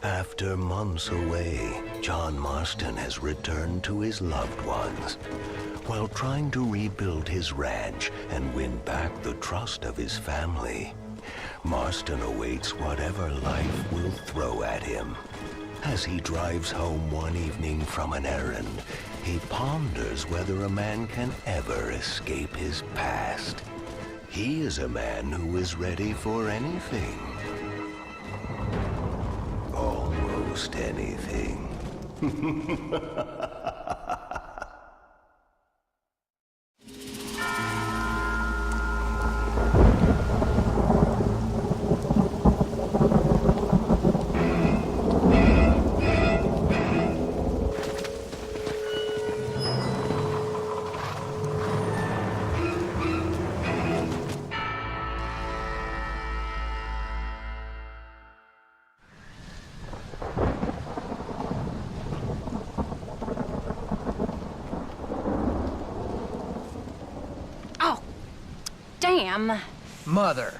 After months away, John Marston has returned to his loved ones. While trying to rebuild his ranch and win back the trust of his family, Marston awaits whatever life will throw at him. As he drives home one evening from an errand, he ponders whether a man can ever escape his past. He is a man who is ready for anything. Almost anything. Damn. Mother.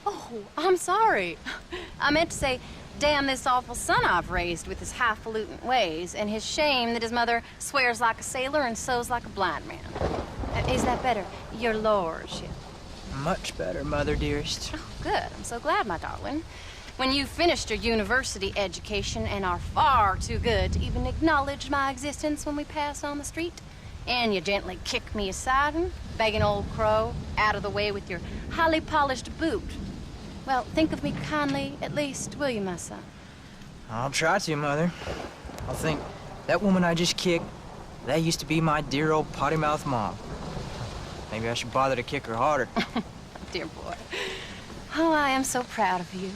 Oh, I'm sorry. I meant to say, damn this awful son I've raised with his highfalutin ways and his shame that his mother swears like a sailor and sews like a blind man. Is that better, your lordship? Much better, Mother dearest. Oh, good. I'm so glad, my darling. When you've finished your university education and are far too good to even acknowledge my existence when we pass on the street, and you gently kick me aside and beg an old crow out of the way with your highly polished boot. Well, think of me kindly, at least, will you, my son? I'll try to, Mother. I'll think, that woman I just kicked, that used to be my dear old potty-mouthed mom. Maybe I should bother to kick her harder. Dear boy. Oh, I am so proud of you.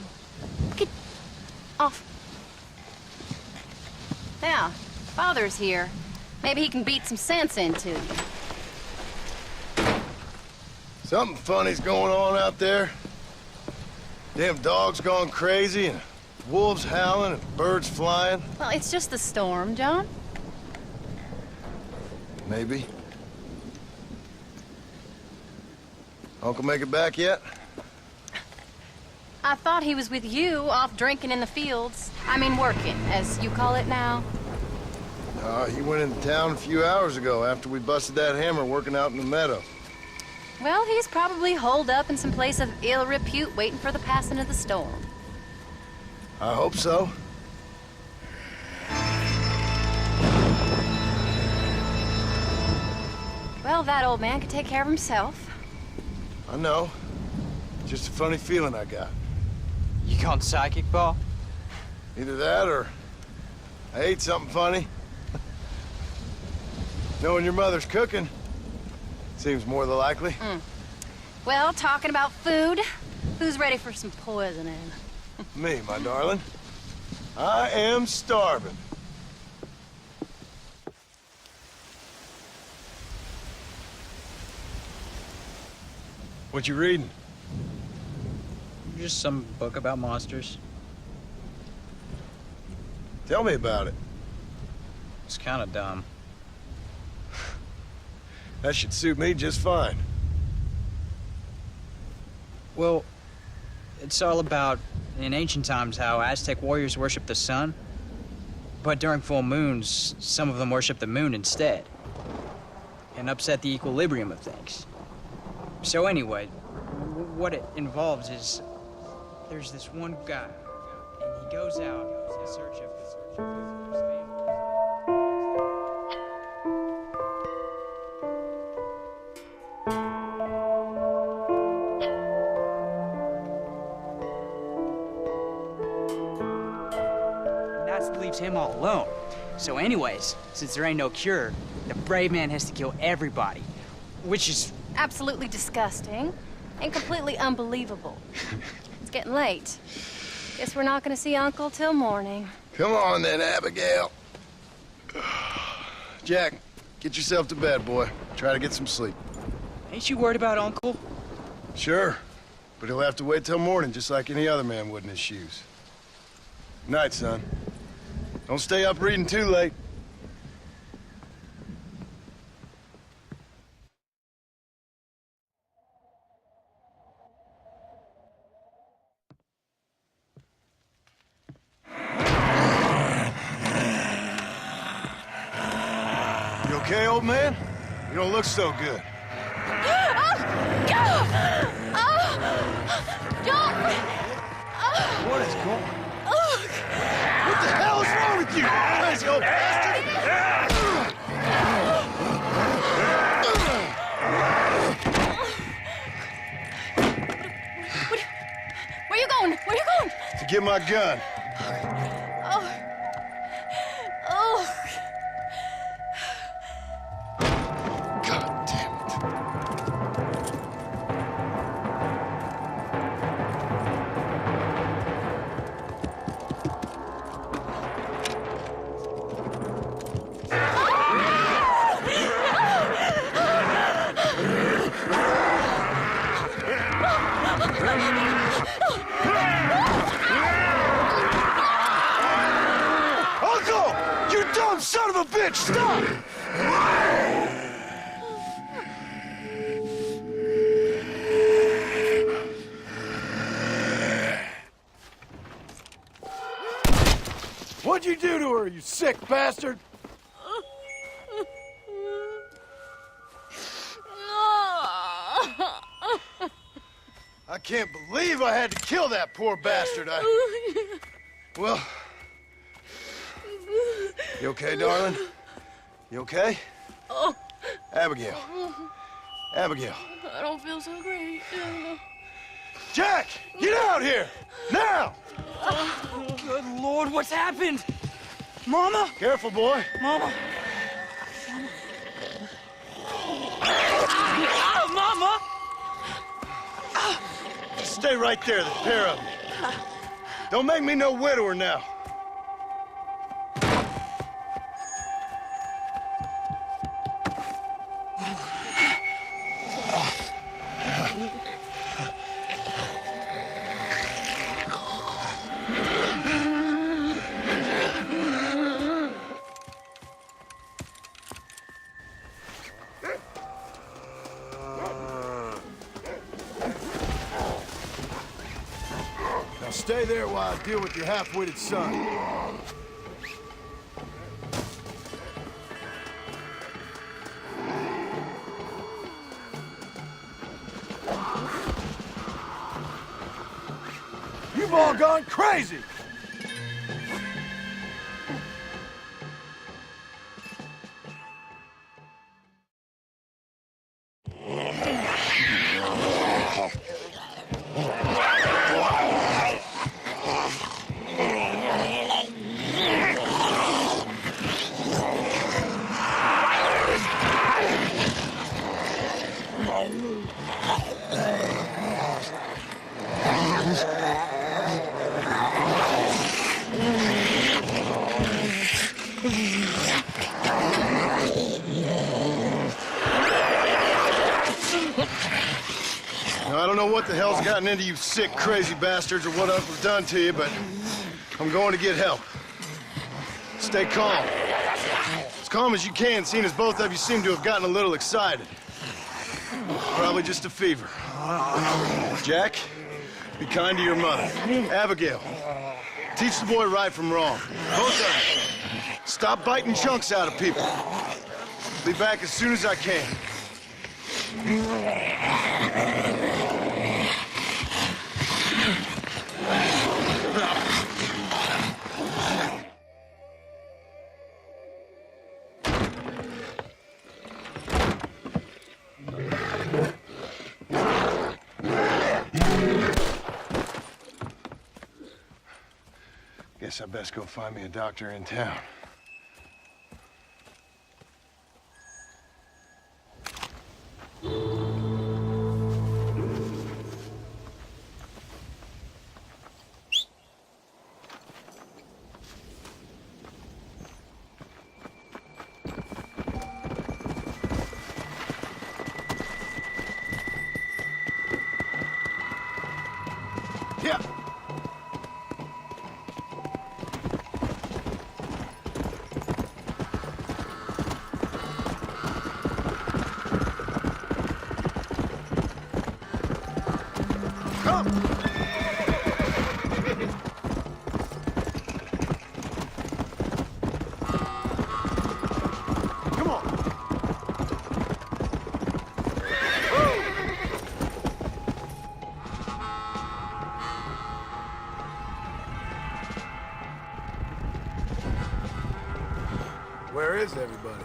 Get off. Now, Father's here. Maybe he can beat some sense into you. Something funny's going on out there. Damn dogs gone crazy and wolves howling and birds flying. Well, it's just the storm, John. Maybe. Uncle make it back yet? I thought he was with you, off drinking in the fields. I mean working, as you call it now. He went into town a few hours ago after we busted that hammer working out in the meadow. Well, he's probably holed up in some place of ill repute waiting for the passing of the storm. I hope so. Well, that old man could take care of himself. I know. Just a funny feeling I got. You gone psychic, Paul? Either that or I ate something funny. Knowing your mother's cooking seems more than likely. Well, talking about food, who's ready for some poisoning? Me, my darling. I am starving. What you reading? Just some book about monsters. Tell me about it. It's kind of dumb. That should suit me just fine. Well, it's all about, in ancient times, how Aztec warriors worshiped the sun. But during full moons, some of them worship the moon instead. And upset the equilibrium of things. So anyway, what it involves is, there's this one guy, and he goes out in search of his family. Leaves him all alone. So anyways, since there ain't no cure, the brave man has to kill everybody, which is Absolutely disgusting and completely unbelievable. It's getting late. Guess we're not gonna see Uncle till morning. Come on then, Abigail. Jack, get yourself to bed, boy. Try to get some sleep. Ain't you worried about Uncle? Sure, but he'll have to wait till morning just like any other man would in his shoes. Night, son. Don't stay up reading too late. okay, old man? You don't look so good. What is going on? What the hell is wrong with you, crazy old bastard? Where you going? Where you going? To get my gun. Oh. Oh. God damn it. Uncle! You dumb son of a bitch! Stop! What'd you do to her, you sick bastard? I can't believe I had to kill that poor bastard. Well... You okay, darling? You okay? Oh. Abigail. Abigail. I don't feel so great. Jack! Get out here! Now! Oh, good Lord, what's happened? Mama? Careful, boy. Mama? Ah, Mama! Stay right there, the pair of you. Don't make me no widower now. Stay there while I deal with your half-witted son. You've all gone crazy! Now, I don't know what the hell's gotten into you sick, crazy bastards or what Uncle's done to you, but I'm going to get help. Stay calm. As calm as you can, seeing as both of you seem to have gotten a little excited. Probably just a fever. Jack, be kind to your mother. Abigail, teach the boy right from wrong. Both of you. Stop biting chunks out of people. Be back as soon as I can. Guess I best go find me a doctor in town. Yeah. Come on. is everybody?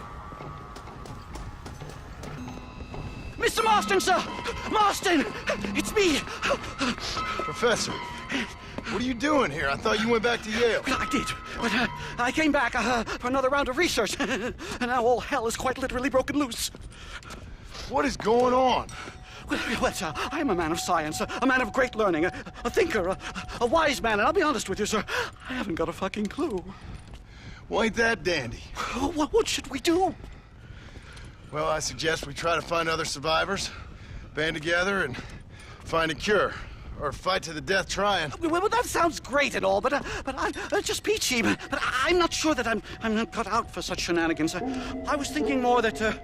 Mr. Marston, sir! Marston! It's me! Professor, what are you doing here? I thought you went back to Yale. Well, I did, but I came back for another round of research, and now all hell is quite literally broken loose. What is going on? Well, sir, I am a man of science, a man of great learning, a thinker, a wise man, and I'll be honest with you, sir, I haven't got a fucking clue. Well, ain't that dandy? What should we do? Well, I suggest we try to find other survivors, band together, and find a cure. Or fight to the death trying. Well, that sounds great and all, but I'm just peachy. But I'm not sure that I'm not cut out for such shenanigans. I was thinking more that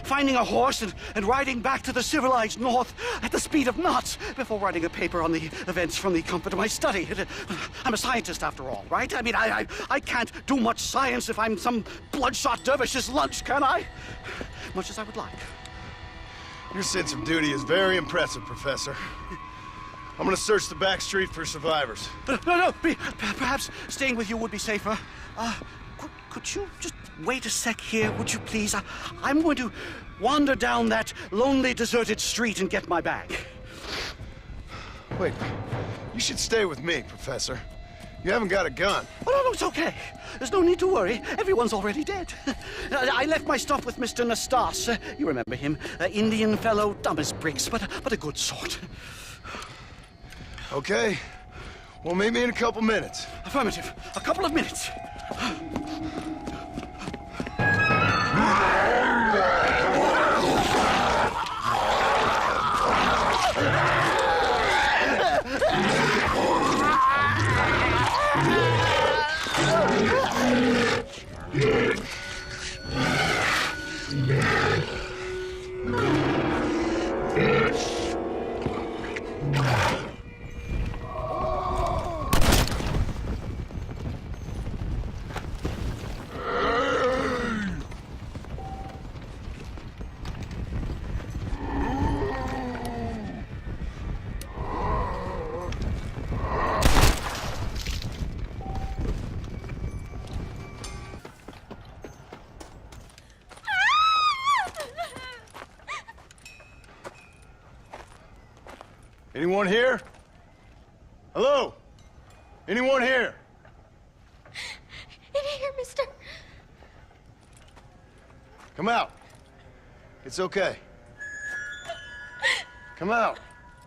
finding a horse and riding back to the civilized north at the speed of knots before writing a paper on the events from the comfort of my study. I'm a scientist after all, right? I mean, I can't do much science if I'm some bloodshot dervish's lunch, can I? Much as I would like. Your sense of duty is very impressive, Professor. I'm gonna search the back street for survivors. No, perhaps staying with you would be safer. Could you just wait a sec here, would you please? I'm going to wander down that lonely, deserted street and get my bag. Wait, you should stay with me, Professor. You haven't got a gun. Oh, no, it's okay. There's no need to worry. Everyone's already dead. I left my stuff with Mr. Nastas. You remember him. Indian fellow, dumb as bricks, but a good sort. Okay. Well, meet me in a couple minutes. Affirmative. A couple of minutes. Anyone here? Hello? Anyone here? In here, mister. Come out. It's okay. Come out.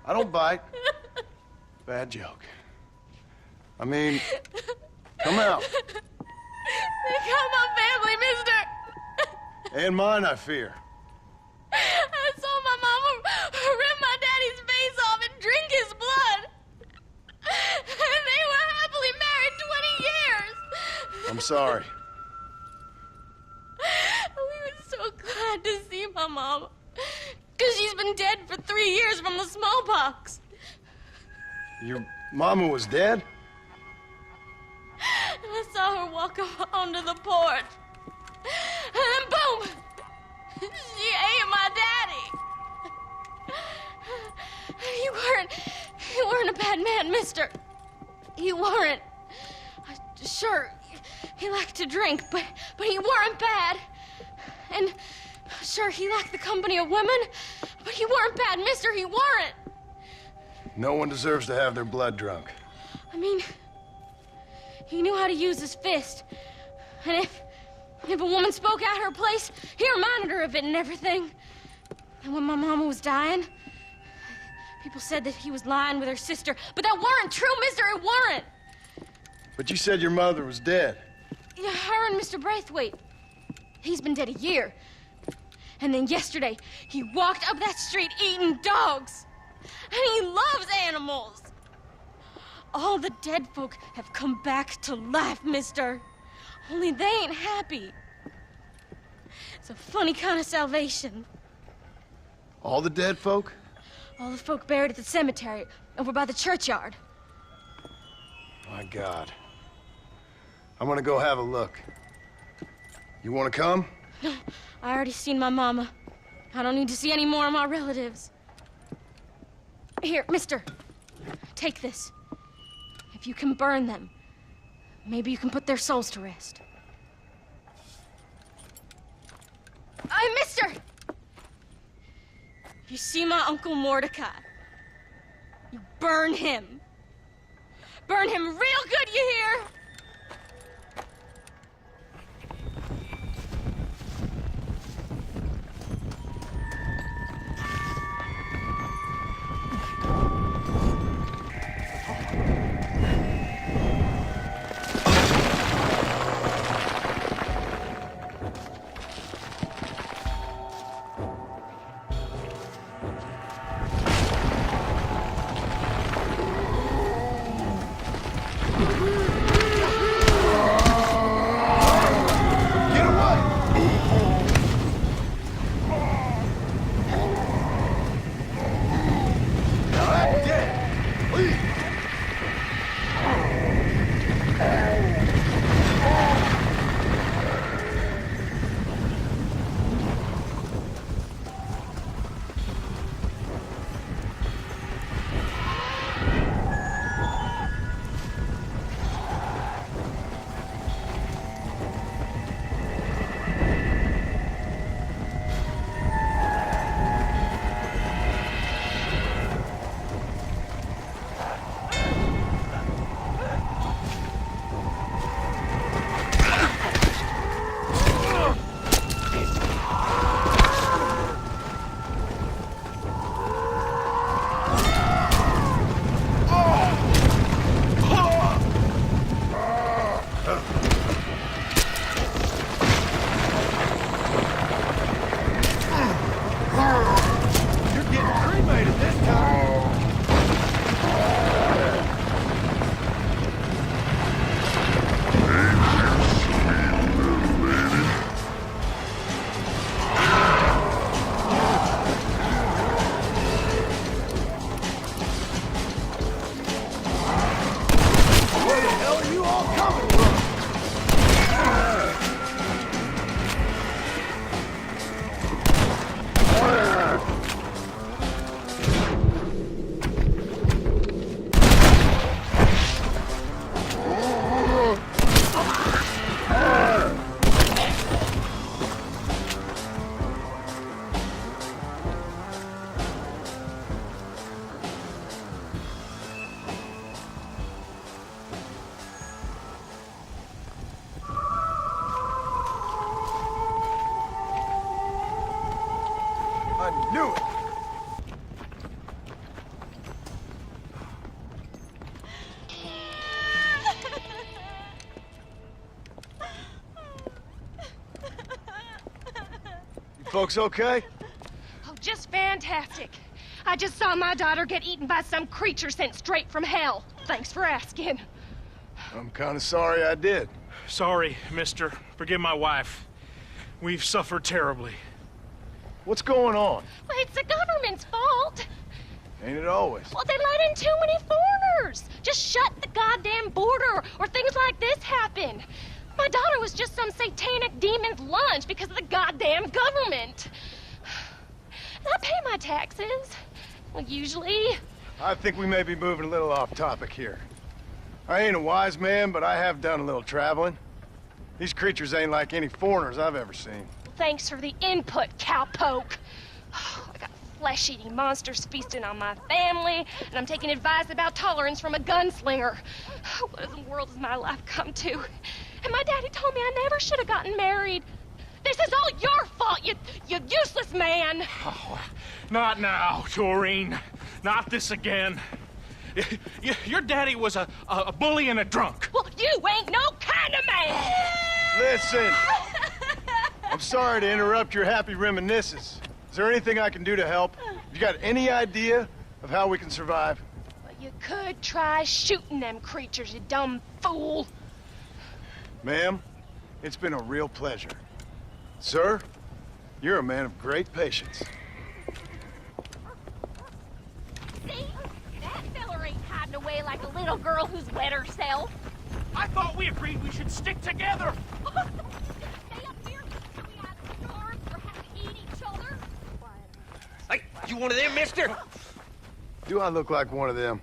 I don't bite. Bad joke. I mean, come out. They got my family, mister. And mine, I fear. I saw my mama rip my daddy's face off and drink his blood. And they were happily married 20 years. I'm sorry. We were so glad to see my mama. Because she's been dead for 3 years from the smallpox. Your mama was dead? And I saw her walk up onto the porch. And then boom! She ate my daddy. You weren't a bad man, mister. You weren't. Sure, he liked to drink, but he weren't bad. And sure, he liked the company of women, but he weren't bad, mister. He weren't. No one deserves to have their blood drunk. I mean, he knew how to use his fist. And if a woman spoke at her place, he reminded her of it and everything. And when my mama was dying, people said that he was lying with her sister, but that weren't true, mister, it weren't. But you said your mother was dead. Yeah, her and Mr. Braithwaite. He's been dead a year. And then yesterday, he walked up that street eating dogs. And he loves animals. All the dead folk have come back to life, mister. Only they ain't happy. It's a funny kind of salvation. All the dead folk? All the folk buried at the cemetery over by the churchyard. My God. I'm gonna go have a look. You wanna come? No, I already seen my mama. I don't need to see any more of my relatives. Here, mister, take this. If you can burn them, maybe you can put their souls to rest. Mister! You see my Uncle Mordecai? You burn him. Burn him real good, you hear? I knew it! You folks okay? Oh, just fantastic. I just saw my daughter get eaten by some creature sent straight from hell. Thanks for asking. I'm kind of sorry I did. Sorry, mister. Forgive my wife. We've suffered terribly. What's going on? Well, it's the government's fault. Ain't it always? Well, they let in too many foreigners. Just shut the goddamn border, or things like this happen. My daughter was just some satanic demon's lunch because of the goddamn government. And I pay my taxes. Well, usually. I think we may be moving a little off topic here. I ain't a wise man, but I have done a little traveling. These creatures ain't like any foreigners I've ever seen. Thanks for the input, cowpoke. I got flesh-eating monsters feasting on my family, and I'm taking advice about tolerance from a gunslinger. What in the world has my life come to? And my daddy told me I never should have gotten married. This is all your fault, you useless man! Oh, not now, Doreen. Not this again. Your daddy was a bully and a drunk. Well, you ain't no kind of man! Listen! I'm sorry to interrupt your happy reminiscences. Is there anything I can do to help? Have you got any idea of how we can survive? Well, you could try shooting them creatures, you dumb fool. Ma'am, it's been a real pleasure. Sir, you're a man of great patience. See? That fella ain't hiding away like a little girl who's wet herself. I thought we agreed we should stick together. Stay up here so we either starve or have to eat each other. Hey, you one of them, mister? Do I look like one of them?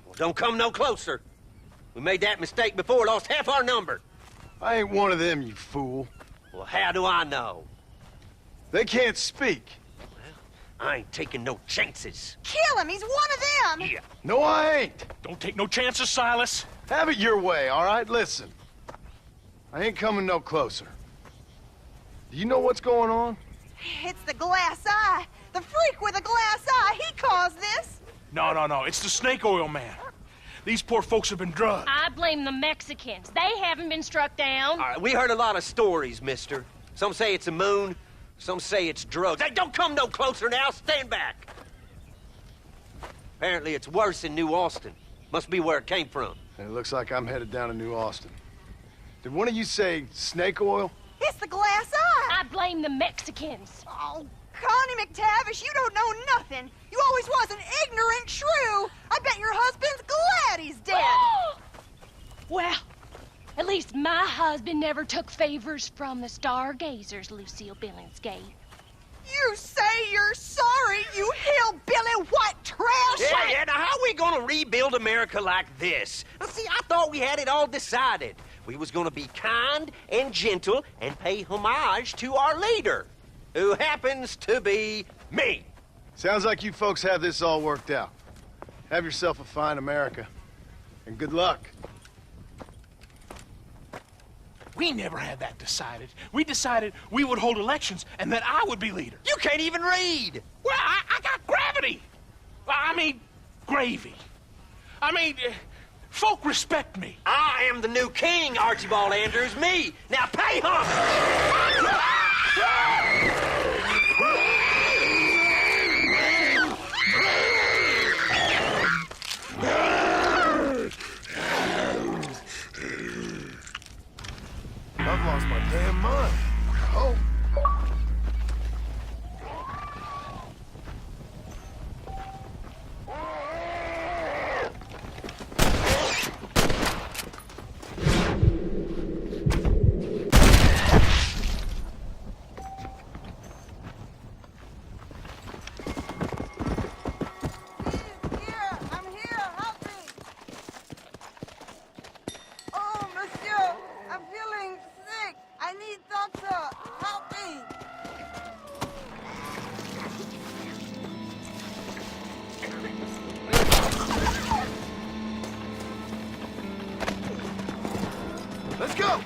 Well, don't come no closer. We made that mistake before, lost half our number. I ain't one of them, you fool. Well, how do I know? They can't speak. I ain't taking no chances. Kill him! He's one of them! Yeah. No, I ain't. Don't take no chances, Silas. Have it your way, all right? Listen. I ain't coming no closer. Do you know what's going on? It's the glass eye. The freak with a glass eye. He caused this. No. It's the snake oil man. These poor folks have been drugged. I blame the Mexicans. They haven't been struck down. All right, we heard a lot of stories, mister. Some say it's a moon, some say it's drugs. Hey, don't come no closer now. Stand back. Apparently it's worse in New Austin. Must be where it came from. And it looks like I'm headed down to New Austin. Did one of you say snake oil? It's the glass eye. I blame the Mexicans. Oh, Connie McTavish, you don't know nothing. You always was an ignorant shrew. I bet your husband's glad he's dead. Well, at least my husband never took favors from the stargazers, Lucille Billingsgate. You say you're sorry, you hillbilly white trash! Yeah, now how are we gonna rebuild America like this? Now, see, I thought we had it all decided. We was gonna be kind and gentle and pay homage to our leader, who happens to be me. Sounds like you folks have this all worked out. Have yourself a fine America. And good luck. We never had that decided. We decided we would hold elections and that I would be leader. You can't even read. Well, I got gravity. I mean, gravy. I mean, folk respect me. I am the new king, Archibald Andrews, me. Now pay homage. I've lost my damn mind. Oh. Let's go!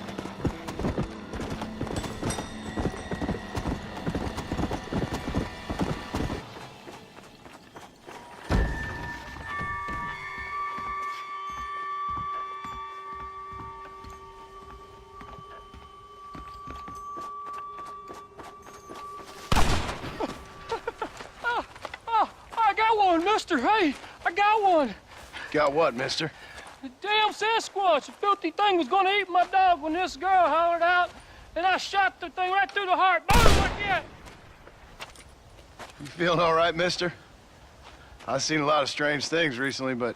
I got one, mister. Hey, I got one. Got what, mister? The damn Sasquatch, the filthy thing was gonna eat my dog when this girl hollered out, and I shot the thing right through the heart. Boom, like that. You feeling all right, mister? I've seen a lot of strange things recently, but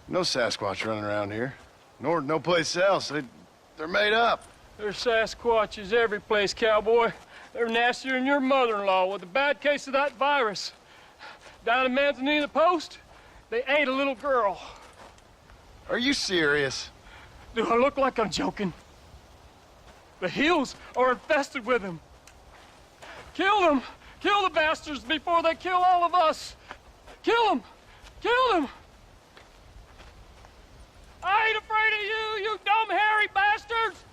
no Sasquatch running around here. Nor no place else. They're made up. There's Sasquatches every place, cowboy. They're nastier than your mother-in-law with a bad case of that virus. Down in Manzanita Post, they ate a little girl. Are you serious? Do I look like I'm joking? The hills are infested with them. Kill them! Kill the bastards before they kill all of us! Kill them! Kill them! I ain't afraid of you, you dumb hairy bastards!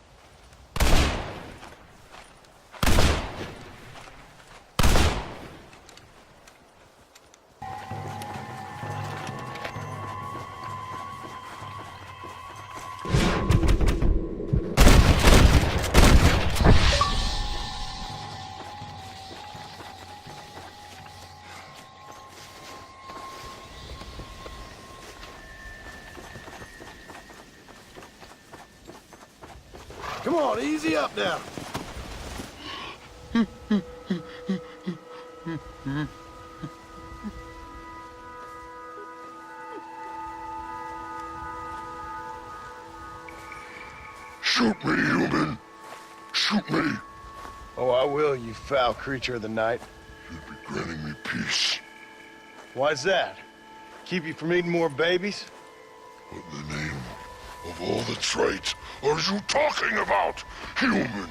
Come on, easy up now. Shoot me, human. Shoot me. Oh, I will, you foul creature of the night. You'd be granting me peace. Why's that? Keep you from eating more babies? What in the name of all that's right are you talking about, human?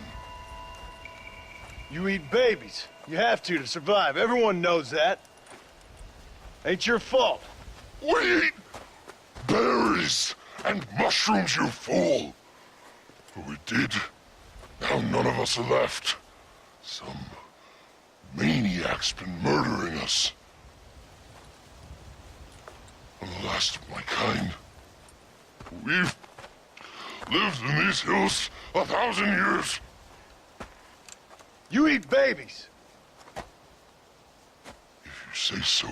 You eat babies. You have to survive. Everyone knows that. Ain't your fault. We eat berries and mushrooms, you fool. But we did. Now none of us are left. Some maniac's been murdering us. I'm the last of my kind. We've lived in these hills 1,000 years. You eat babies. If you say so,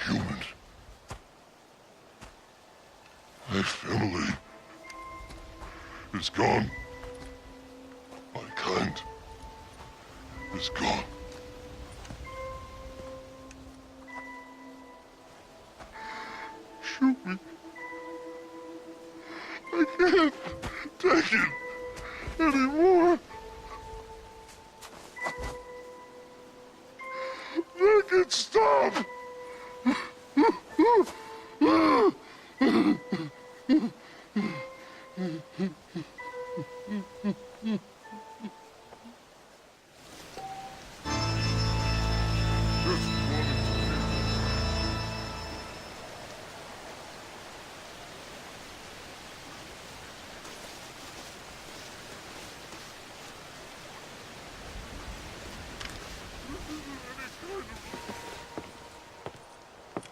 human. My family is gone. My kind is gone. Shoot me. I can't take it anymore. Make it stop.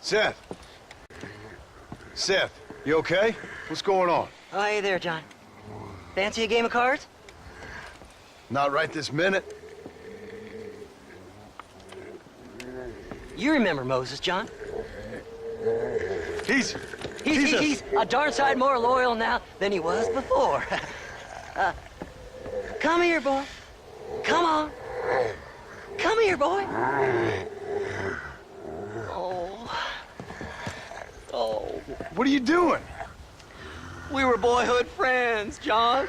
Seth. Seth, you okay? What's going on? Oh, hey there, John. Fancy a game of cards? Not right this minute. You remember Moses, John? He's a darn sight more loyal now than he was before. Come here, boy. Come on. Come here, boy. Oh. What are you doing? We were boyhood friends, John.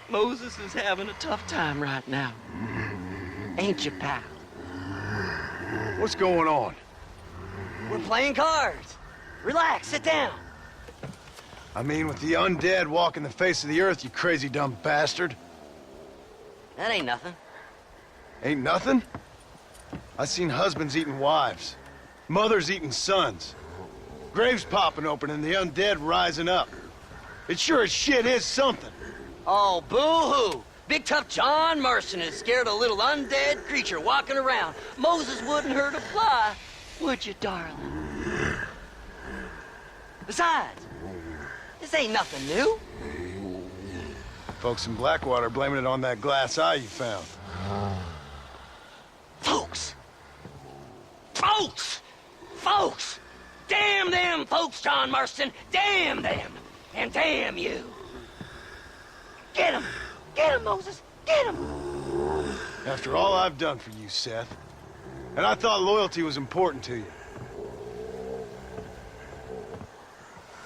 Moses is having a tough time right now. Ain't you, pal? What's going on? We're playing cards. Relax, sit down. I mean, with the undead walking the face of the earth, you crazy dumb bastard. That ain't nothing. Ain't nothing? I seen husbands eating wives, mothers eating sons, graves popping open and the undead rising up. It sure as shit is something. Oh, boo-hoo. Big tough John Marston is scared of a little undead creature walking around. Moses wouldn't hurt a fly, would you, darling? Besides, this ain't nothing new. Folks in Blackwater blaming it on that glass eye you found. Folks! Folks! Folks! Damn them folks, John Marston! Damn them! And damn you! Get him! Get him, Moses! Get him! After all I've done for you, Seth. And I thought loyalty was important to you.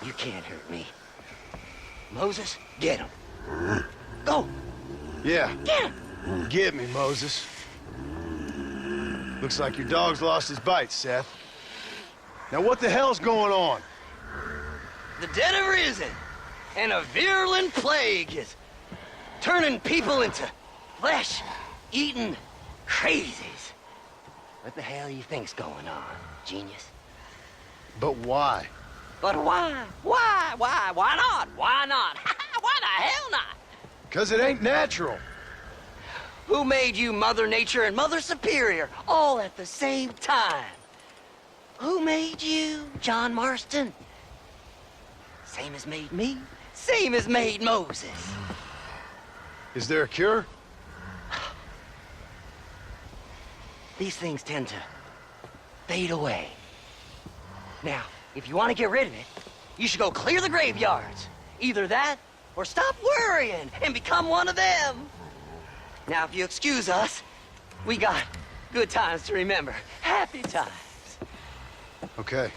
You can't hurt me. Moses, get him. Go! Yeah. Get him! Get me, Moses. Looks like your dog's lost his bite, Seth. Now what the hell's going on? The dead have risen, and a virulent plague is turning people into flesh-eating crazies. What the hell you think's going on, genius? But why? But why? Why? Why? Why not? Why not? Why the hell not? 'Cause it ain't natural. Who made you Mother Nature and Mother Superior all at the same time? Who made you, John Marston? Same as made me, same as made Moses. Is there a cure? These things tend to fade away. Now, if you want to get rid of it, you should go clear the graveyards. Either that, or stop worrying and become one of them. Now, if you excuse us, we got good times to remember. Happy times. Okay.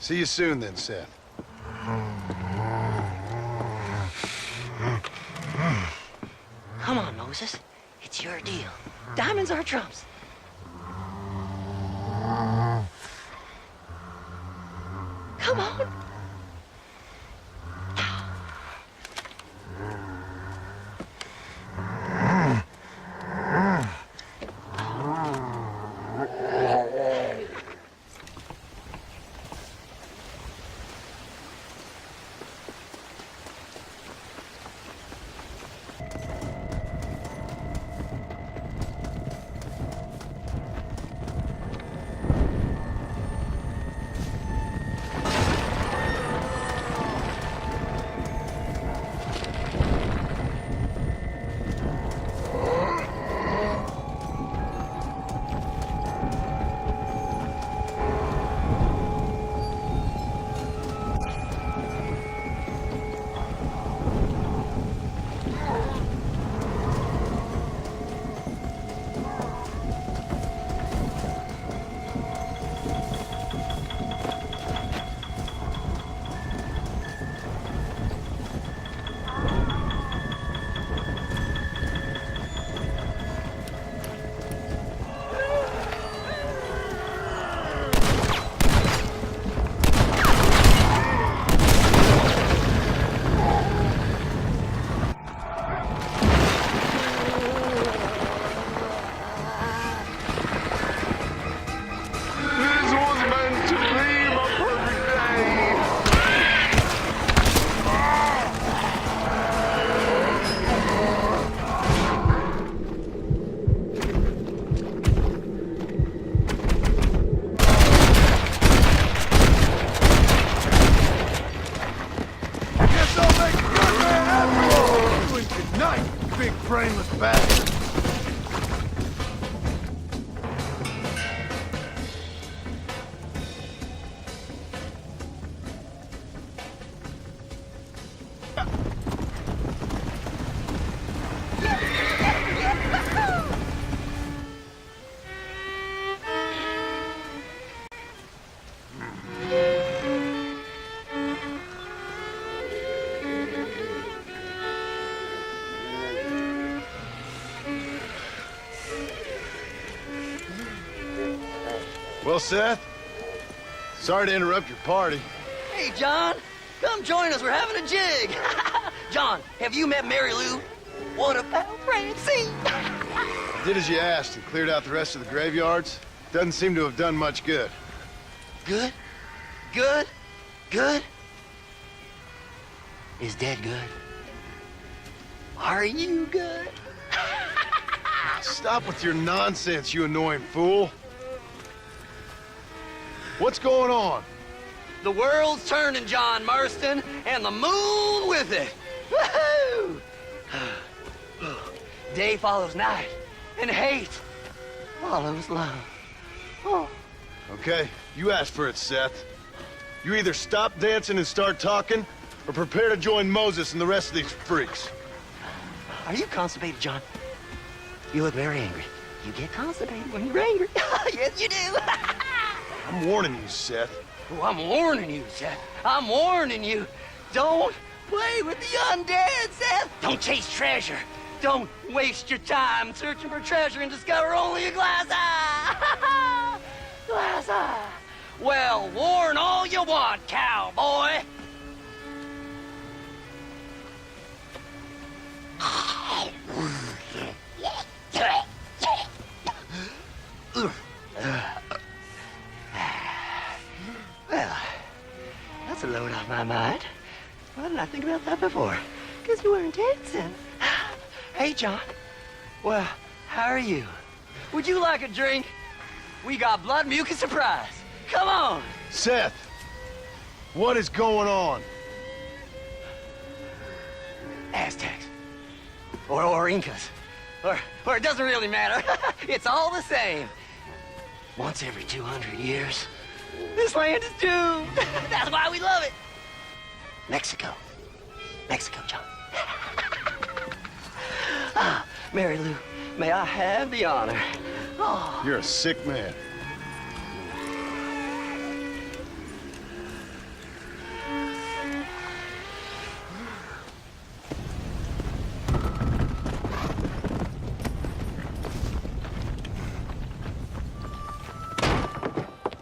See you soon then, Seth. Come on, Moses. It's your deal. Diamonds are trumps. Come on. brainless bastard! Well, Seth, sorry to interrupt your party. Hey, John, come join us. We're having a jig. John, have you met Mary Lou? What a pal, Francie. Did as you asked and cleared out the rest of the graveyards. Doesn't seem to have done much good. Good? Good? Good? Is Dad good? Are you good? Stop with your nonsense, you annoying fool. What's going on? The world's turning, John Marston, and the moon with it. Woohoo! Day follows night, and hate follows love. Oh. Okay, you asked for it, Seth. You either stop dancing and start talking, or prepare to join Moses and the rest of these freaks. Are you constipated, John? You look very angry. You get constipated when you're angry. Yes, you do. I'm warning you, Seth. Oh, I'm warning you, Seth. I'm warning you. Don't play with the undead, Seth. Don't chase treasure. Don't waste your time searching for treasure and discover only a glass eye. Glass eye. Well, warn all you want, cowboy. Well, that's a load off my mind. Why didn't I think about that before? Because you weren't dancing. Hey, John. Well, how are you? Would you like a drink? We got blood mucus surprise. Come on. Seth, what is going on? Aztecs. Or Incas. Or it doesn't really matter. It's all the same. Once every 200 years, this land is doomed. That's why we love it. Mexico. Mexico, John. Mary Lou, may I have the honor? Oh. You're a sick man.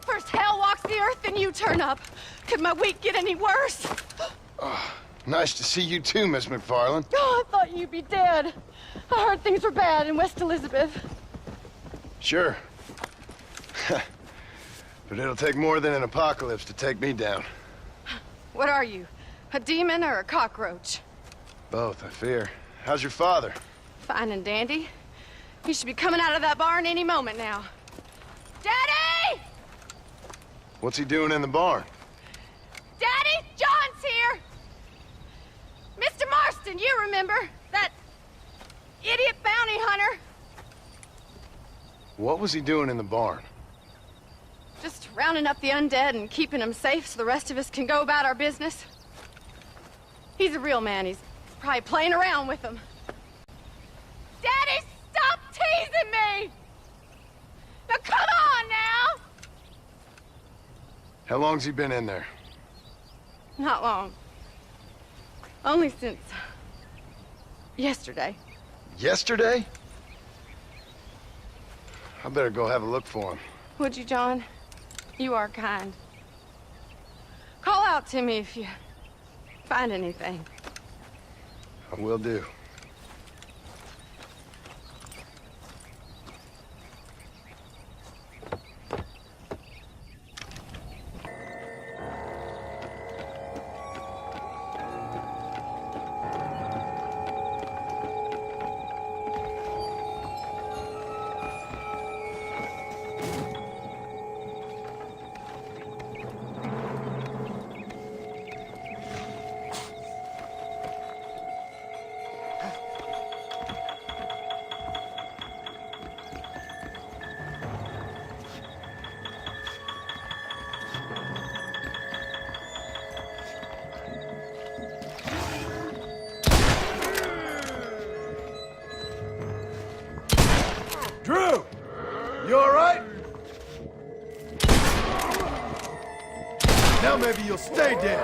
First hell walks the earth, then you turn up. Could my week get any worse? Nice to see you too, Miss McFarland. Oh, I thought you'd be dead. I heard things were bad in West Elizabeth. Sure. But it'll take more than an apocalypse to take me down. What are you? A demon or a cockroach? Both, I fear. How's your father? Fine and dandy. He should be coming out of that barn any moment now. Daddy! What's he doing in the barn? Daddy, John's here! Mr. Marston, you remember? That idiot bounty hunter? What was he doing in the barn? Just rounding up the undead and keeping them safe so the rest of us can go about our business. He's a real man. He's probably playing around with them. Daddy, stop teasing me! Now come on now! How long's he been in there? Not long. Only since yesterday. Yesterday? I better go have a look for him. Would you, John? You are kind. Call out to me if you find anything. I will do. Drew! You all right? Now maybe you'll stay dead.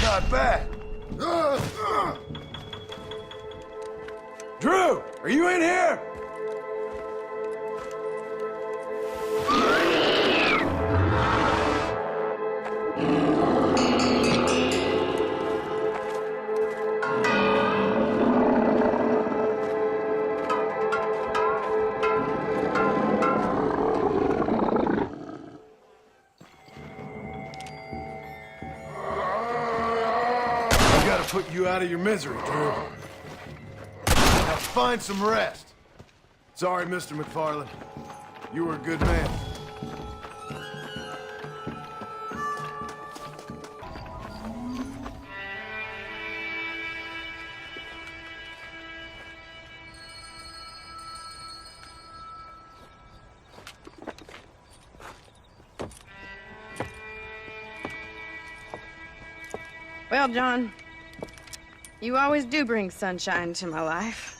Not bad. Drew, are you in here? Put you out of your misery, Drew. Now find some rest. Sorry, Mr. McFarland. You were a good man. Well, John, you always do bring sunshine to my life.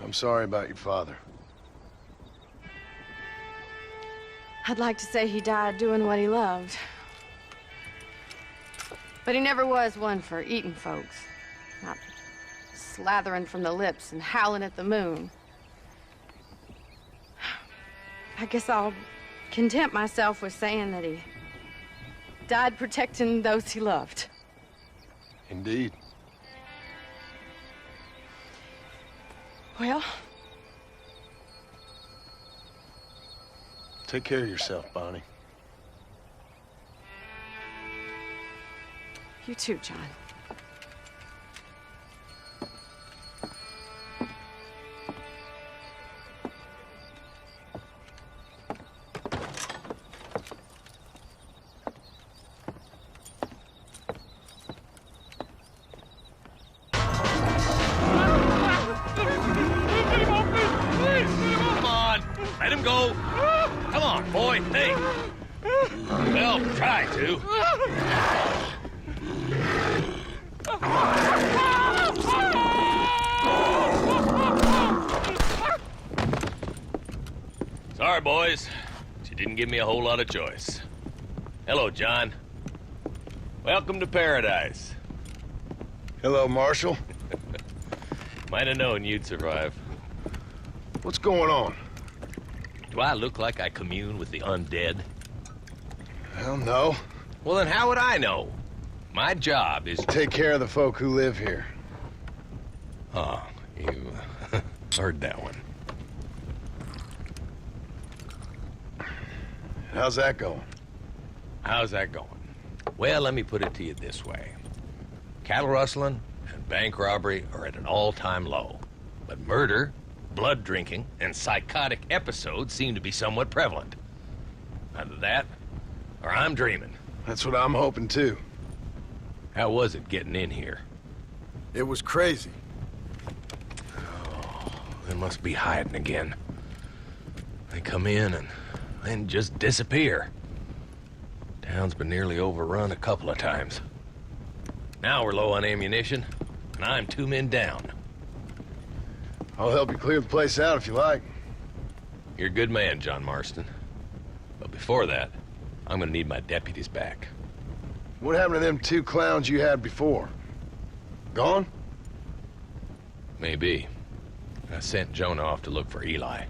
I'm sorry about your father. I'd like to say he died doing what he loved. But he never was one for eating folks. Not slathering from the lips and howling at the moon. I guess I'll content myself with saying that he died protecting those he loved. Indeed. Well, take care of yourself, Bonnie. You too, John. Let him go. Come on, boy. Hey. Well, try to. Sorry, boys. She didn't give me a whole lot of choice. Hello, John. Welcome to paradise. Hello, Marshal. Might have known you'd survive. What's going on? Do I look like I commune with the undead? Hell no. Well, then how would I know? My job is... Take care of the folk who live here. Oh, you heard that one. How's that going? How's that going? Well, let me put it to you this way. Cattle rustling and bank robbery are at an all-time low. But murder, blood drinking, and psychotic episodes seem to be somewhat prevalent. Either that, or I'm dreaming. That's what I'm hoping too. How was it getting in here? It was crazy. Oh, they must be hiding again. They come in and then just disappear. Town's been nearly overrun a couple of times. Now we're low on ammunition, and I'm 2 men down. I'll help you clear the place out if you like. You're a good man, John Marston. But before that, I'm gonna need my deputies back. What happened to them 2 clowns you had before? Gone? Maybe. I sent Jonah off to look for Eli.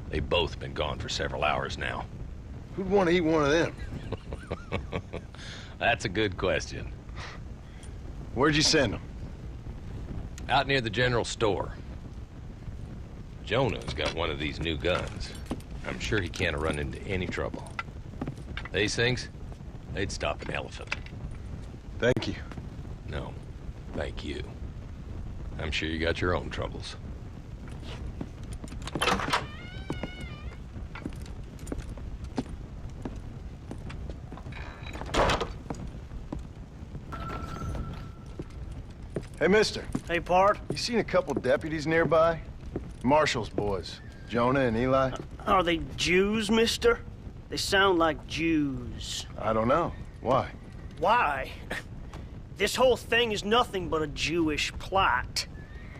They've both been gone for several hours now. Who'd want to eat one of them? That's a good question. Where'd you send them? Out near the general store. Jonah's got one of these new guns. I'm sure he can't run into any trouble. These things, they'd stop an elephant. Thank you. No, thank you. I'm sure you got your own troubles. Hey, mister. Hey, Pard. You seen a couple deputies nearby? Marshall's boys, Jonah and Eli. Are they Jews, mister? They sound like Jews. I don't know. Why? Why? This whole thing is nothing but a Jewish plot.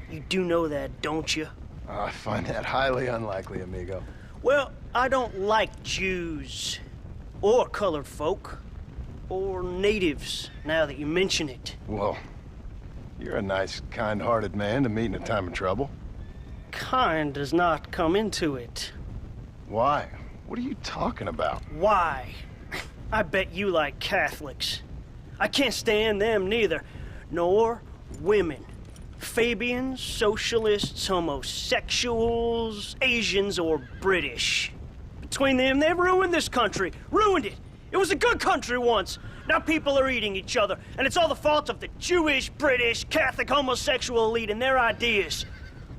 You do know that, don't you? I find that highly unlikely, amigo. Well, I don't like Jews. Or colored folk. Or natives, now that you mention it. Well, you're a nice, kind-hearted man to meet in a time of trouble. Kind does not come into it. Why? What are you talking about? Why? I bet you like Catholics. I can't stand them neither. Nor women. Fabians, socialists, homosexuals, Asians, or British. Between them, they've ruined this country. Ruined it. It was a good country once. Now people are eating each other, and it's all the fault of the Jewish, British, Catholic, homosexual elite and their ideas.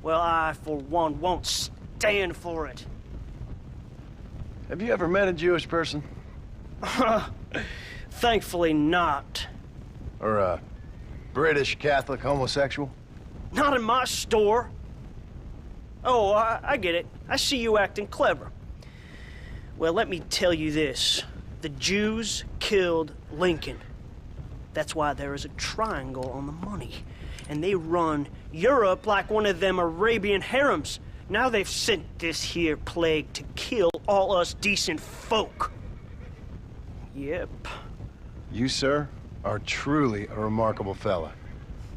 Well, I, for one, won't stand for it. Have you ever met a Jewish person? Thankfully not. Or a British Catholic homosexual? Not in my store. Oh, I get it. I see you acting clever. Well, let me tell you this. The Jews killed Lincoln. That's why there is a triangle on the money. And they run Europe like one of them Arabian harems. Now they've sent this here plague to kill all us decent folk. Yep. You, sir, are truly a remarkable fella.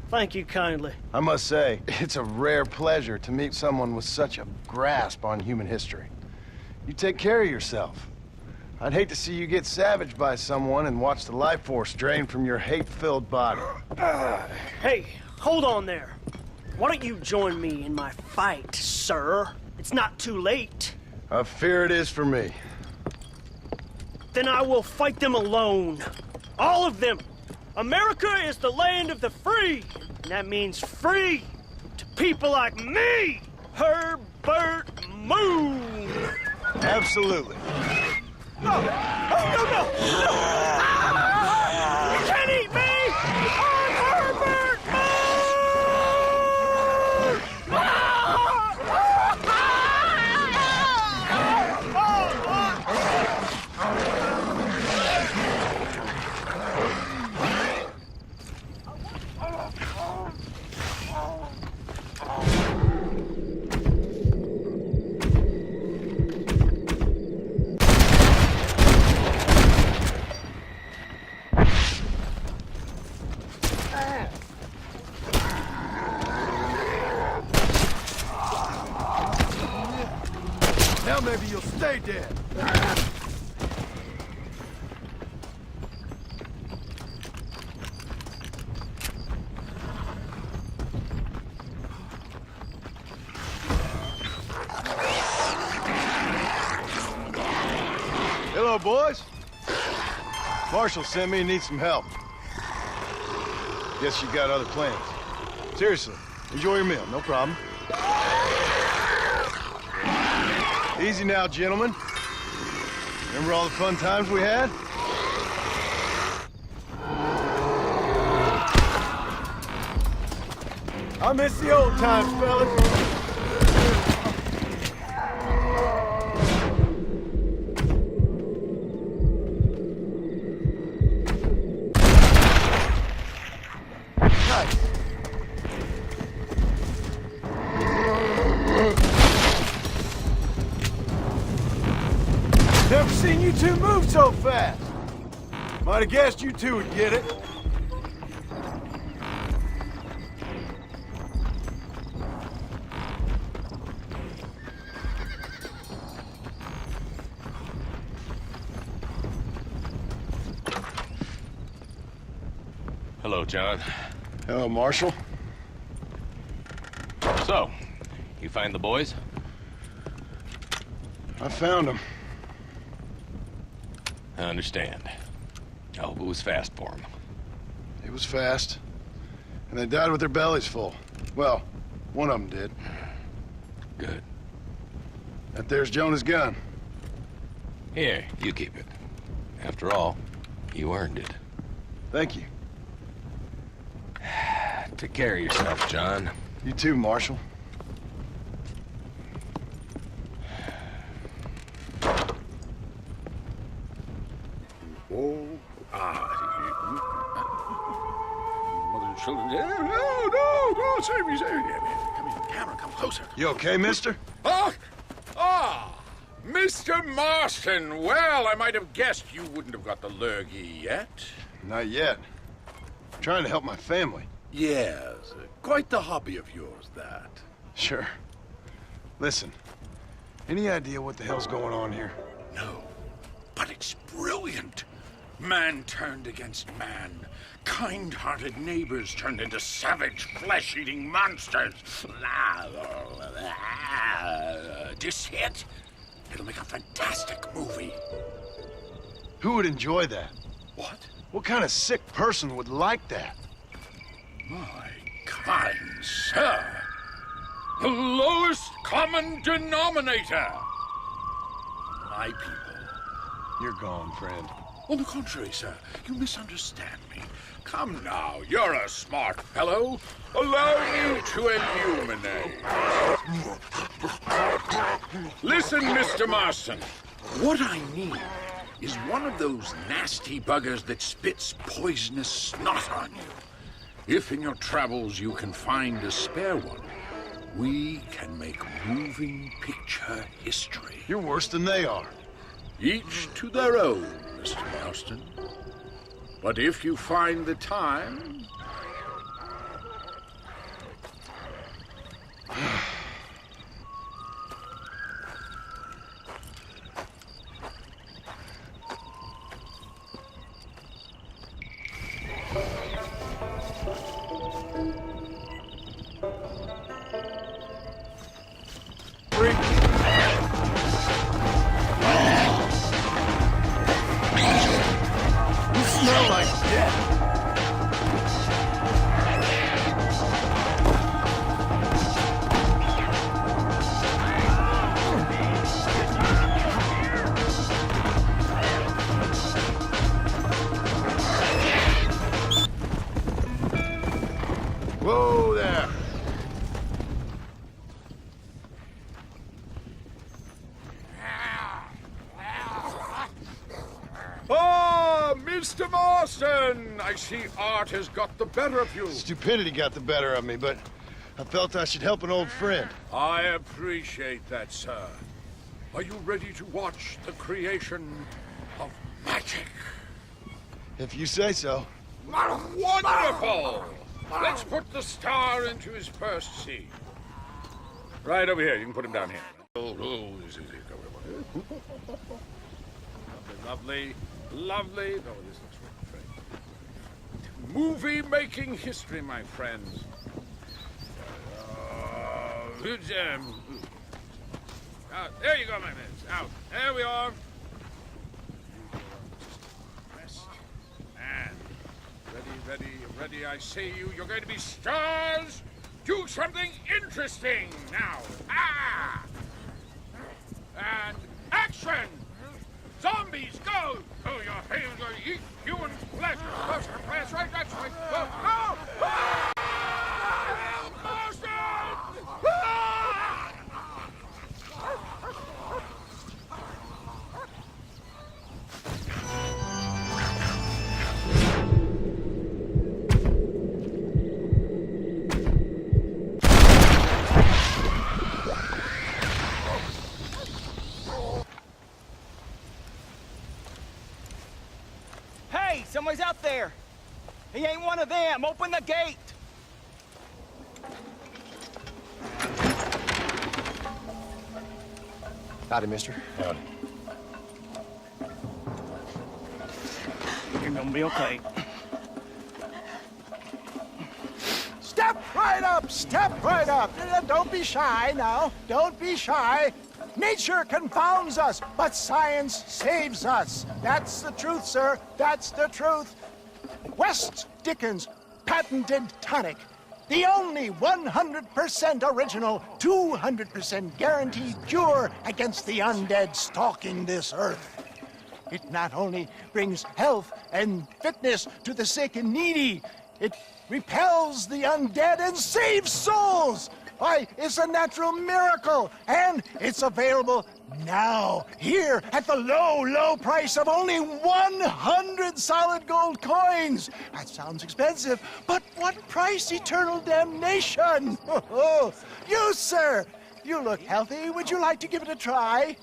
Thank you kindly. I must say, it's a rare pleasure to meet someone with such a grasp on human history. You take care of yourself. I'd hate to see you get savaged by someone and watch the life force drain from your hate-filled body. Hey, hold on there. Why don't you join me in my fight, sir? It's not too late. I fear it is for me. Then I will fight them alone. All of them. America is the land of the free. And that means free to people like me, Herbert Moon. Absolutely. No! Oh, no, no! No! Ah! You can't eat me! I'm Herbert Moon! you'll stay dead. Hello, boys. Marshall sent me and needs some help. Guess you got other plans. Seriously, enjoy your meal, no problem. Easy now, gentlemen. Remember all the fun times we had? I miss the old times, fellas. Never seen you two move so fast. Might have guessed you two would get it. Hello, John. Hello, Marshall. So, you find the boys? I found them. I understand. I hope it was fast for them. It was fast. And they died with their bellies full. Well, one of them did. Good. That there's Jonah's gun. Here, you keep it. After all, you earned it. Thank you. Take care of yourself, John. You too, Marshall. Mother and children. No, save me. Come in, camera, come closer. You okay, mister? Mr. Marston. Well, I might have guessed you wouldn't have got the lurgy yet. Not yet. I'm trying to help my family. Yes, quite the hobby of yours, that. Sure. Listen, any idea what the hell's going on here? No, but it's brilliant. Man turned against man. Kind-hearted neighbors turned into savage, flesh-eating monsters. This hit? It'll make a fantastic movie. Who would enjoy that? What? What kind of sick person would like that? My kind sir. The lowest common denominator. My people. You're gone, friend. On the contrary, sir, you misunderstand me. Come now, you're a smart fellow. Allow me to illuminate. Listen, Mr. Marston. What I need is one of those nasty buggers that spits poisonous snot on you. If in your travels you can find a spare one, we can make moving picture history. You're worse than they are. Each to their own, Mr. Marston. But if you find the time... Smell like death. Whoa there. Mr. Marston! I see art has got the better of you. Stupidity got the better of me, but I felt I should help an old friend. I appreciate that, sir. Are you ready to watch the creation of magic? If you say so. Wonderful! Let's put the star into his first scene. Right over here. You can put him down here. Lovely, lovely. Oh, this looks great. Movie-making history, my friends. There you go, my friends. Out. There we are. Rest. And ready, I say you. You're going to be stars. Do something interesting now. Ah! And action! Zombies, go! Oh, your hands are eat human flesh. That's right, that's right. Go! Go! Ah! Boston! Ah! Hey, someone's out there. He ain't one of them. Open the gate. Howdy, mister. Howdy. You're gonna be okay. Step right up! Step right up! Don't be shy now. Don't be shy. Nature confounds us, but science saves us. That's the truth, sir. That's the truth. West Dickens' patented tonic. The only 100% original, 200% guaranteed cure against the undead stalking this earth. It not only brings health and fitness to the sick and needy, it repels the undead and saves souls. Why, it's a natural miracle, and it's available now, here, at the low, low price of only 100 solid gold coins. That sounds expensive, but what price? Eternal damnation. You, sir, you look healthy. Would you like to give it a try?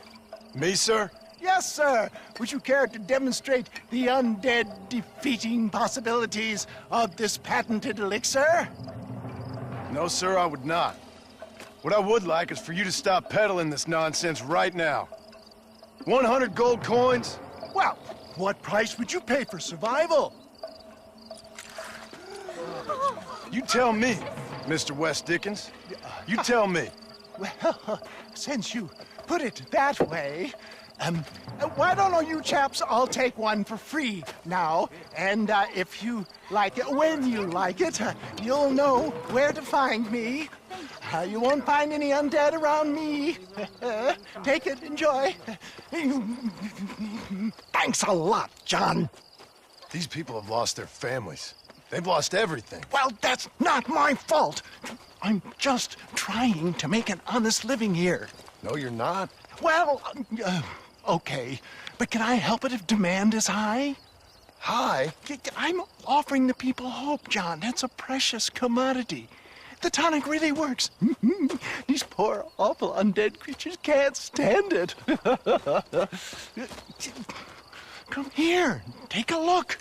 Me, sir? Yes, sir. Would you care to demonstrate the undead defeating possibilities of this patented elixir? No, sir, I would not. What I would like is for you to stop peddling this nonsense right now. 100 gold coins? Well, what price would you pay for survival? You tell me, Mr. West Dickens. You tell me. Well, since you put it that way, why don't all you chaps all take one for free now? And if you like it, when you like it, you'll know where to find me. You won't find any undead around me. Take it, enjoy. Thanks a lot, John. These people have lost their families. They've lost everything. Well, that's not my fault. I'm just trying to make an honest living here. No, you're not. Well, okay. But can I help it if demand is high? High? I'm offering the people hope, John. That's a precious commodity. The tonic really works. These poor, awful undead creatures can't stand it. Come here, take a look.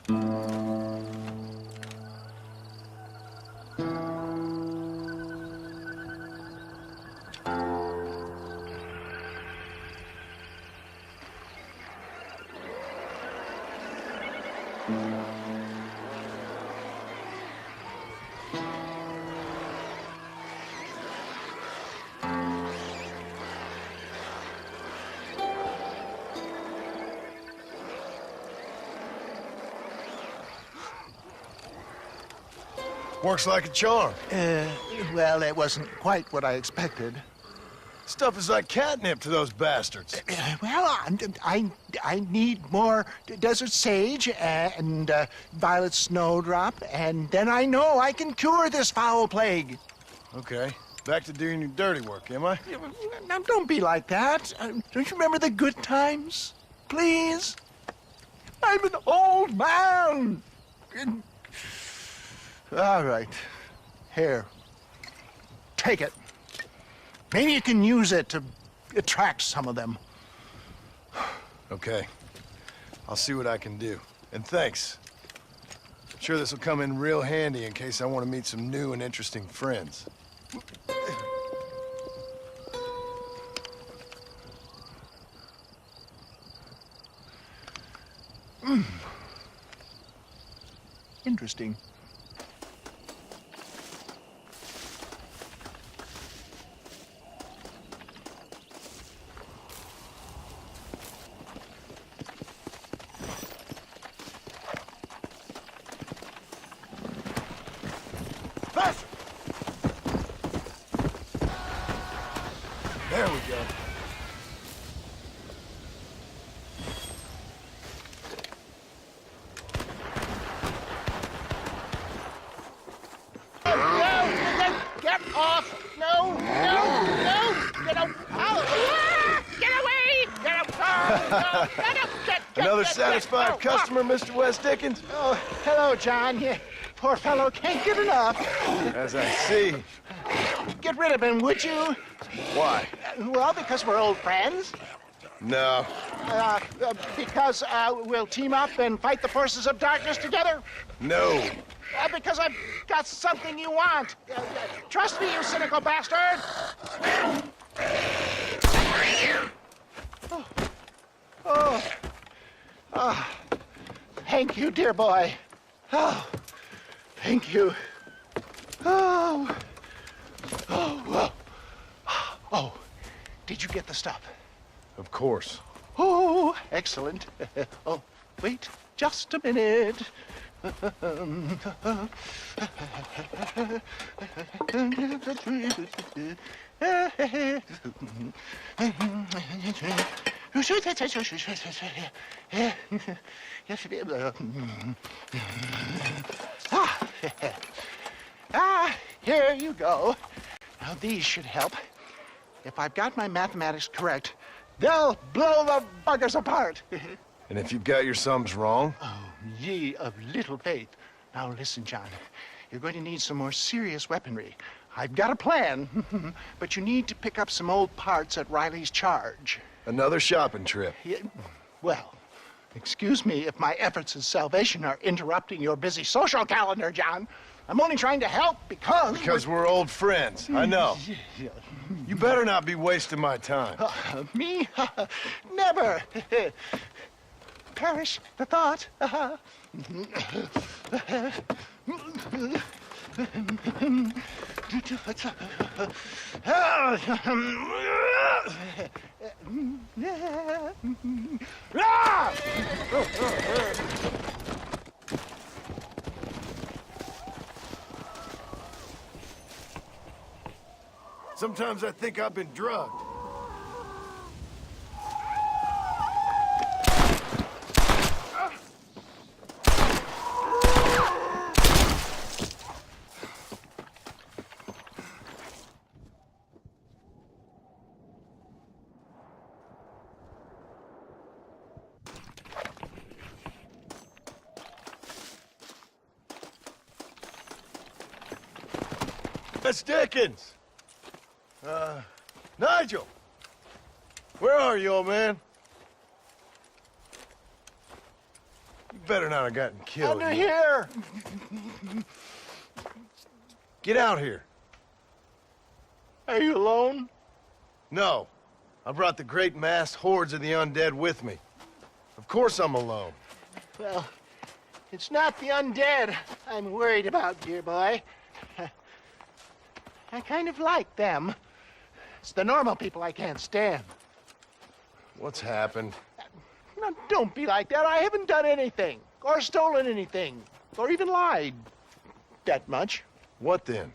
Works like a charm. Well, it wasn't quite what I expected. Stuff is like catnip to those bastards. Well, I need more desert sage and violet snowdrop, and then I know I can cure this foul plague. Okay, back to doing your dirty work, am I? Now, don't be like that. Don't you remember the good times? Please? I'm an old man. All right. Here. Take it. Maybe you can use it to attract some of them. Okay. I'll see what I can do. And thanks. I'm sure this will come in real handy in case I want to meet some new and interesting friends. Interesting. Faster! There we go. Get off! No! Get out! Get away! Get out! Another satisfied customer, Mr. West Dickens? Oh, hello, John. You poor fellow can't get enough. As I see. Get rid of him, would you? Why? Well, because we're old friends. No. Because we'll team up and fight the forces of darkness together. No. Because I've got something you want. Trust me, you cynical bastard. Oh. Thank you, dear boy. Oh, thank you. Oh, did you get the stuff? Of course. Oh, excellent. Oh, wait just a minute. Here you go. Now these should help. If I've got my mathematics correct, they'll blow the buggers apart. And if you've got your sums wrong? Oh, ye of little faith. Now listen, John. You're going to need some more serious weaponry. I've got a plan, but you need to pick up some old parts at Riley's charge. Another shopping trip. Yeah, well, excuse me if my efforts at salvation are interrupting your busy social calendar, John. I'm only trying to help because... Because we're old friends, I know. You better not be wasting my time. Me? Never. Perish the thought. Sometimes I think I've been drugged. That's Dickens. Nigel! Where are you, old man? You better not have gotten killed. Under here! Get out here. Are you alone? No. I brought the great massed hordes of the undead with me. Of course I'm alone. Well, it's not the undead I'm worried about, dear boy. I kind of like them. It's the normal people I can't stand. What's happened? Now, don't be like that. I haven't done anything, or stolen anything, or even lied that much. What then?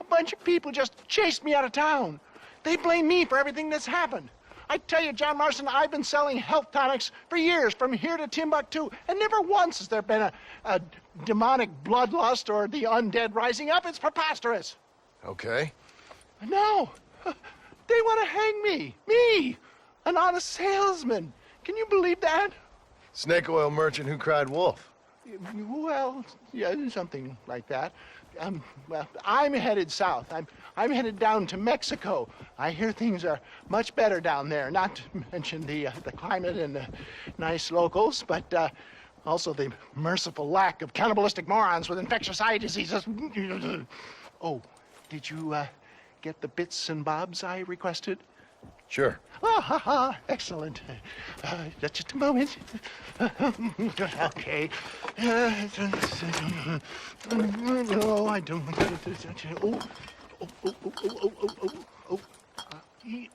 A bunch of people just chased me out of town. They blame me for everything that's happened. I tell you, John Marston, I've been selling health tonics for years, from here to Timbuktu, and never once has there been a demonic bloodlust or the undead rising up. It's preposterous. Okay. No. They want to hang me. Me, an honest salesman. Can you believe that? Snake oil merchant who cried wolf. Well, yeah, something like that. Well, I'm headed south. I'm headed down to Mexico. I hear things are much better down there. Not to mention the climate and the nice locals, but also the merciful lack of cannibalistic morons with infectious eye diseases. Oh, did you get the bits and bobs I requested? Sure. Oh, ha, ha. Excellent. Just a moment. Okay. No, I don't want to. Oh, oh, oh, oh, oh, oh, oh, oh,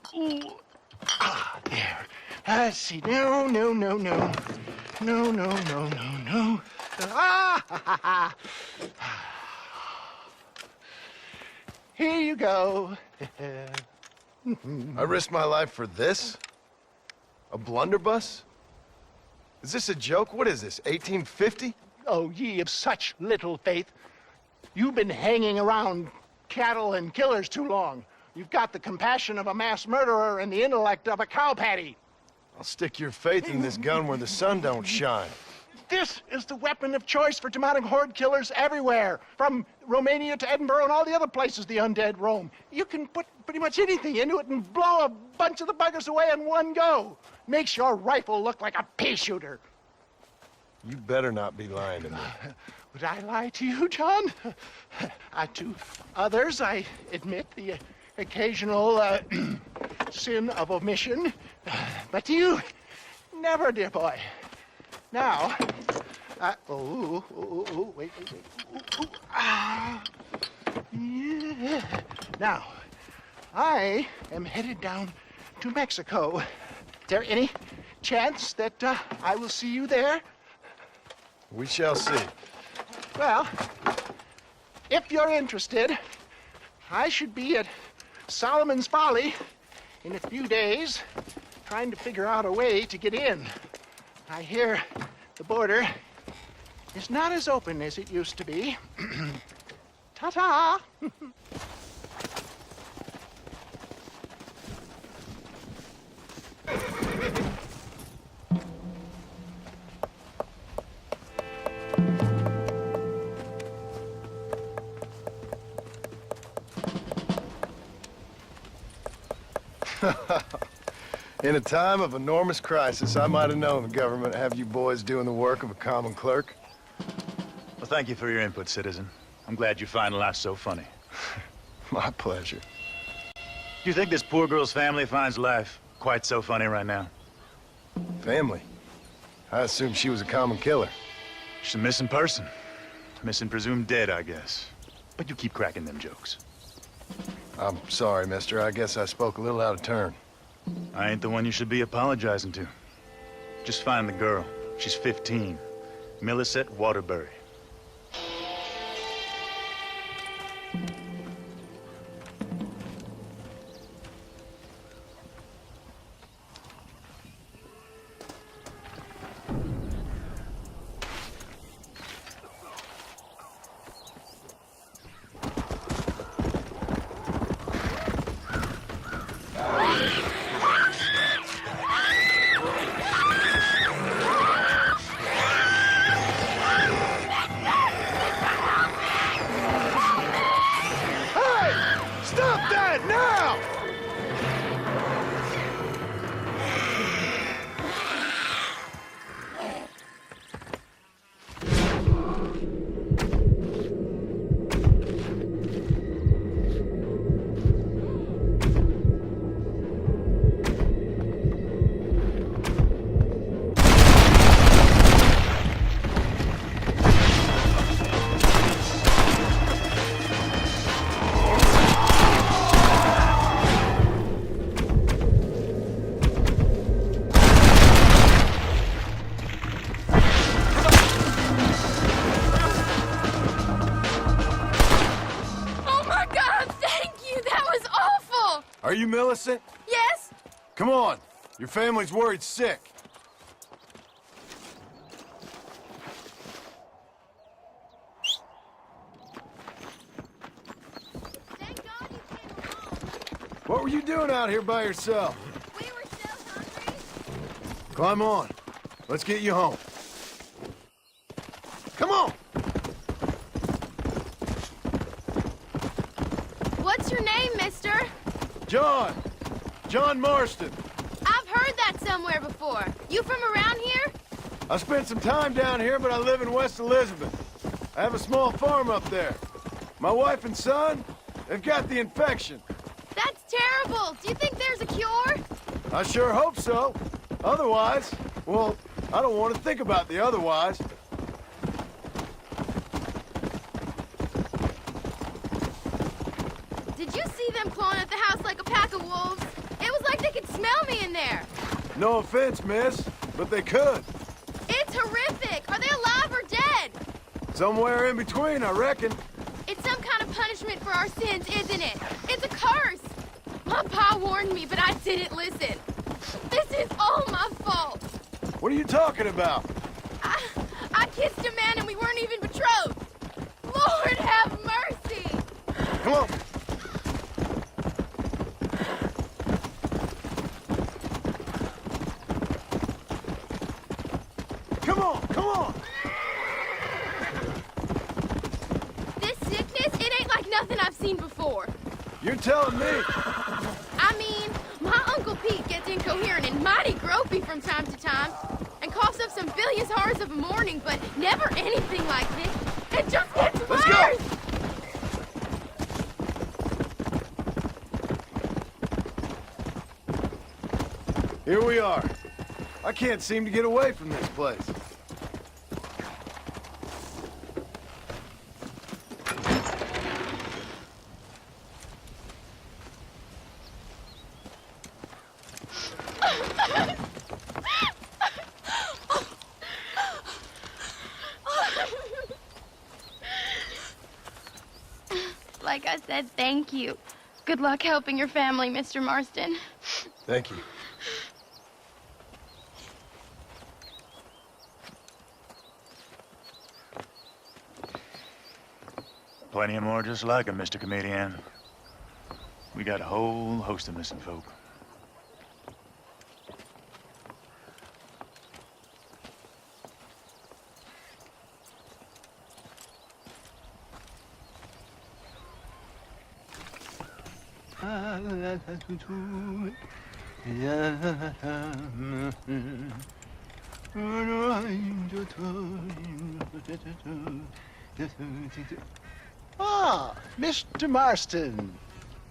oh. Ah, there. Let's see. No, no, no, no. No, no, no, no, no. Ah, ha, ha, ha. Here you go. I risked my life for this? A blunderbuss? Is this a joke? What is this, 1850? Oh, ye of such little faith. You've been hanging around cattle and killers too long. You've got the compassion of a mass murderer and the intellect of a cow patty. I'll stick your faith in this gun where the sun don't shine. This is the weapon of choice for demonic horde killers everywhere, from Romania to Edinburgh and all the other places the undead roam. You can put pretty much anything into it and blow a bunch of the buggers away in one go. Makes your rifle look like a pea shooter. You better not be lying to me. Would I lie to you, John? To others, I admit the occasional sin of omission. But to you, never, dear boy. Now, wait. Yeah. Now, I am headed down to Mexico. Is there any chance that I will see you there? We shall see. Well, if you're interested, I should be at Solomon's Folly in a few days, trying to figure out a way to get in. I hear the border is not as open as it used to be. Ta-ta! In a time of enormous crisis, I might have known the government would have you boys doing the work of a common clerk. Well, thank you for your input, citizen. I'm glad you find life so funny. My pleasure. Do you think this poor girl's family finds life quite so funny right now? Family? I assumed she was a common killer. She's a missing person. Missing presumed dead, I guess. But you keep cracking them jokes. I'm sorry, mister. I guess I spoke a little out of turn. I ain't the one you should be apologizing to. Just find the girl. She's 15. Millicent Waterbury. Are you Millicent? Yes? Come on. Your family's worried sick. What were you doing out here by yourself? We were so hungry. Climb on. Let's get you home. Come on! What's your name, mister? John. John Marston. I've heard that somewhere before. You from around here? I spent some time down here, but I live in West Elizabeth. I have a small farm up there. My wife and son, they've got the infection. That's terrible. Do you think there's a cure? I sure hope so. Otherwise, well, I don't want to think about the otherwise. Did you see them clawing at the house like a pack of wolves? It was like they could smell me in there. No offense, miss, but they could. It's horrific. Are they alive or dead? Somewhere in between, I reckon. It's some kind of punishment for our sins, isn't it? It's a curse. My pa warned me, but I didn't listen. This is all my fault. What are you talking about? I kissed a man and we weren't even betrothed. Lord have mercy. Come on. Come on, come on. This sickness, it ain't like nothing I've seen before. You're telling me. I mean, my Uncle Pete gets incoherent and mighty gropey from time to time, and coughs up some bilious horrors of a morning, but never anything like this. It just gets worse! Let's go! Here we are. I can't seem to get away from this place. Like I said, thank you. Good luck helping your family, Mr. Marston. Thank you. Plenty more just like him, Mr. Comedian. We got a whole host of missing folk. Ah, Mr. Marston.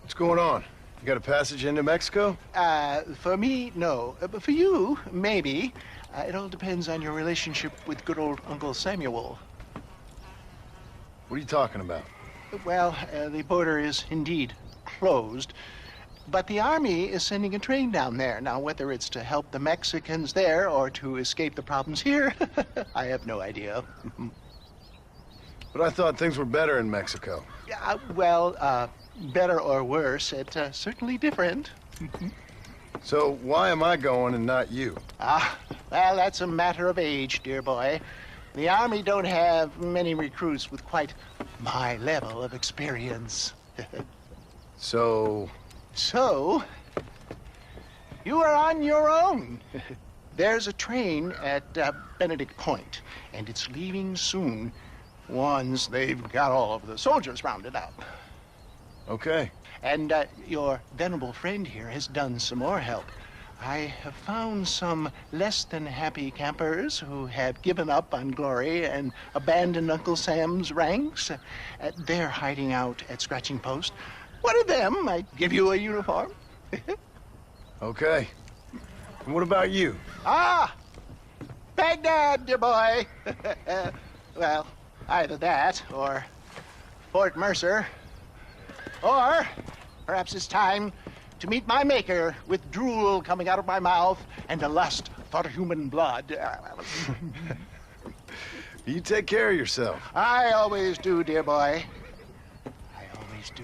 What's going on? You got a passage into Mexico? For me, no. But for you, maybe. It all depends on your relationship with good old Uncle Samuel. What are you talking about? Well, the border is indeed closed, but the Army is sending a train down there. Now, whether it's to help the Mexicans there or to escape the problems here, I have no idea. But I thought things were better in Mexico. Well, better or worse, it's certainly different. So why am I going and not you? Well, that's a matter of age, dear boy. The Army don't have many recruits with quite my level of experience. So, you are on your own. There's a train at Benedict Point, and it's leaving soon once they've got all of the soldiers rounded up. Okay. And your venerable friend here has done some more help. I have found some less than happy campers who have given up on glory and abandoned Uncle Sam's ranks. They're hiding out at Scratching Post. One of them might give you a uniform. Okay. And what about you? Baghdad, dear boy. Well, either that or Fort Mercer. Or perhaps it's time to meet my maker with drool coming out of my mouth and a lust for human blood. You take care of yourself. I always do, dear boy. I always do.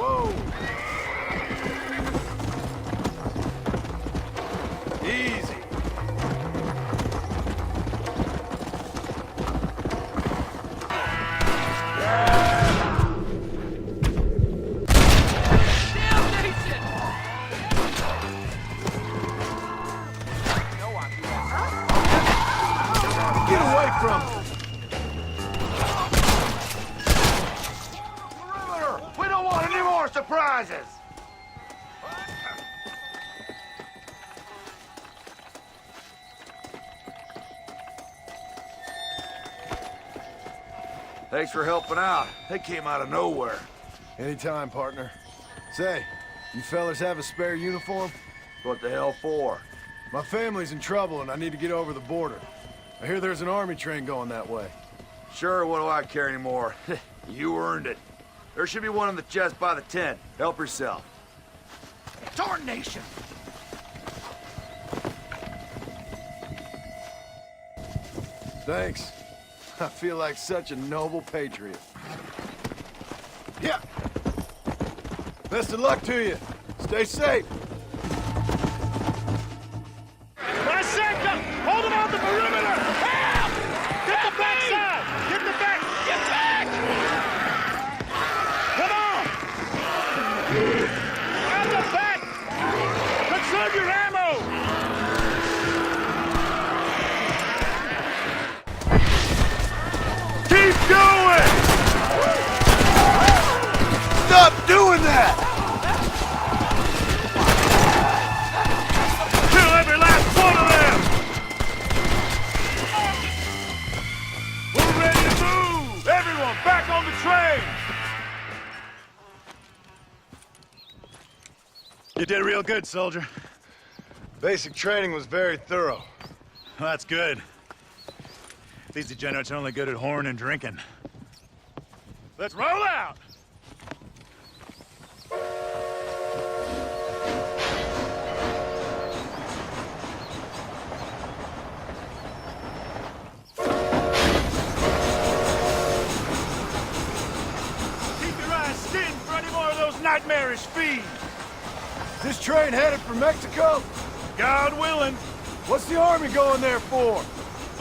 Whoa! Easy. Get away from him! Perimeter! We don't want any more surprises! Thanks for helping out. They came out of nowhere. Anytime, partner. Say, you fellas have a spare uniform? What the hell for? My family's in trouble and I need to get over the border. I hear there's an army train going that way. Sure, what do I care anymore? You earned it. There should be one in the chest by the tent. Help yourself. Tarnation! Thanks. I feel like such a noble patriot. Yeah. Best of luck to you. Stay safe. Dissect! Hold him on the perimeter! Help! Get the backside! Get the back! Get back! Come on! Out the back! Conserve your ammo! Keep going! Stop doing that! Kill every last one of them! We're ready to move! Everyone, back on the train! You did real good, soldier. Basic training was very thorough. Well, that's good. These degenerates are only good at whoring and drinking. Let's roll out! Keep your eyes skinned for any more of those nightmarish fiends! Is this train headed for Mexico? God willing. What's the army going there for?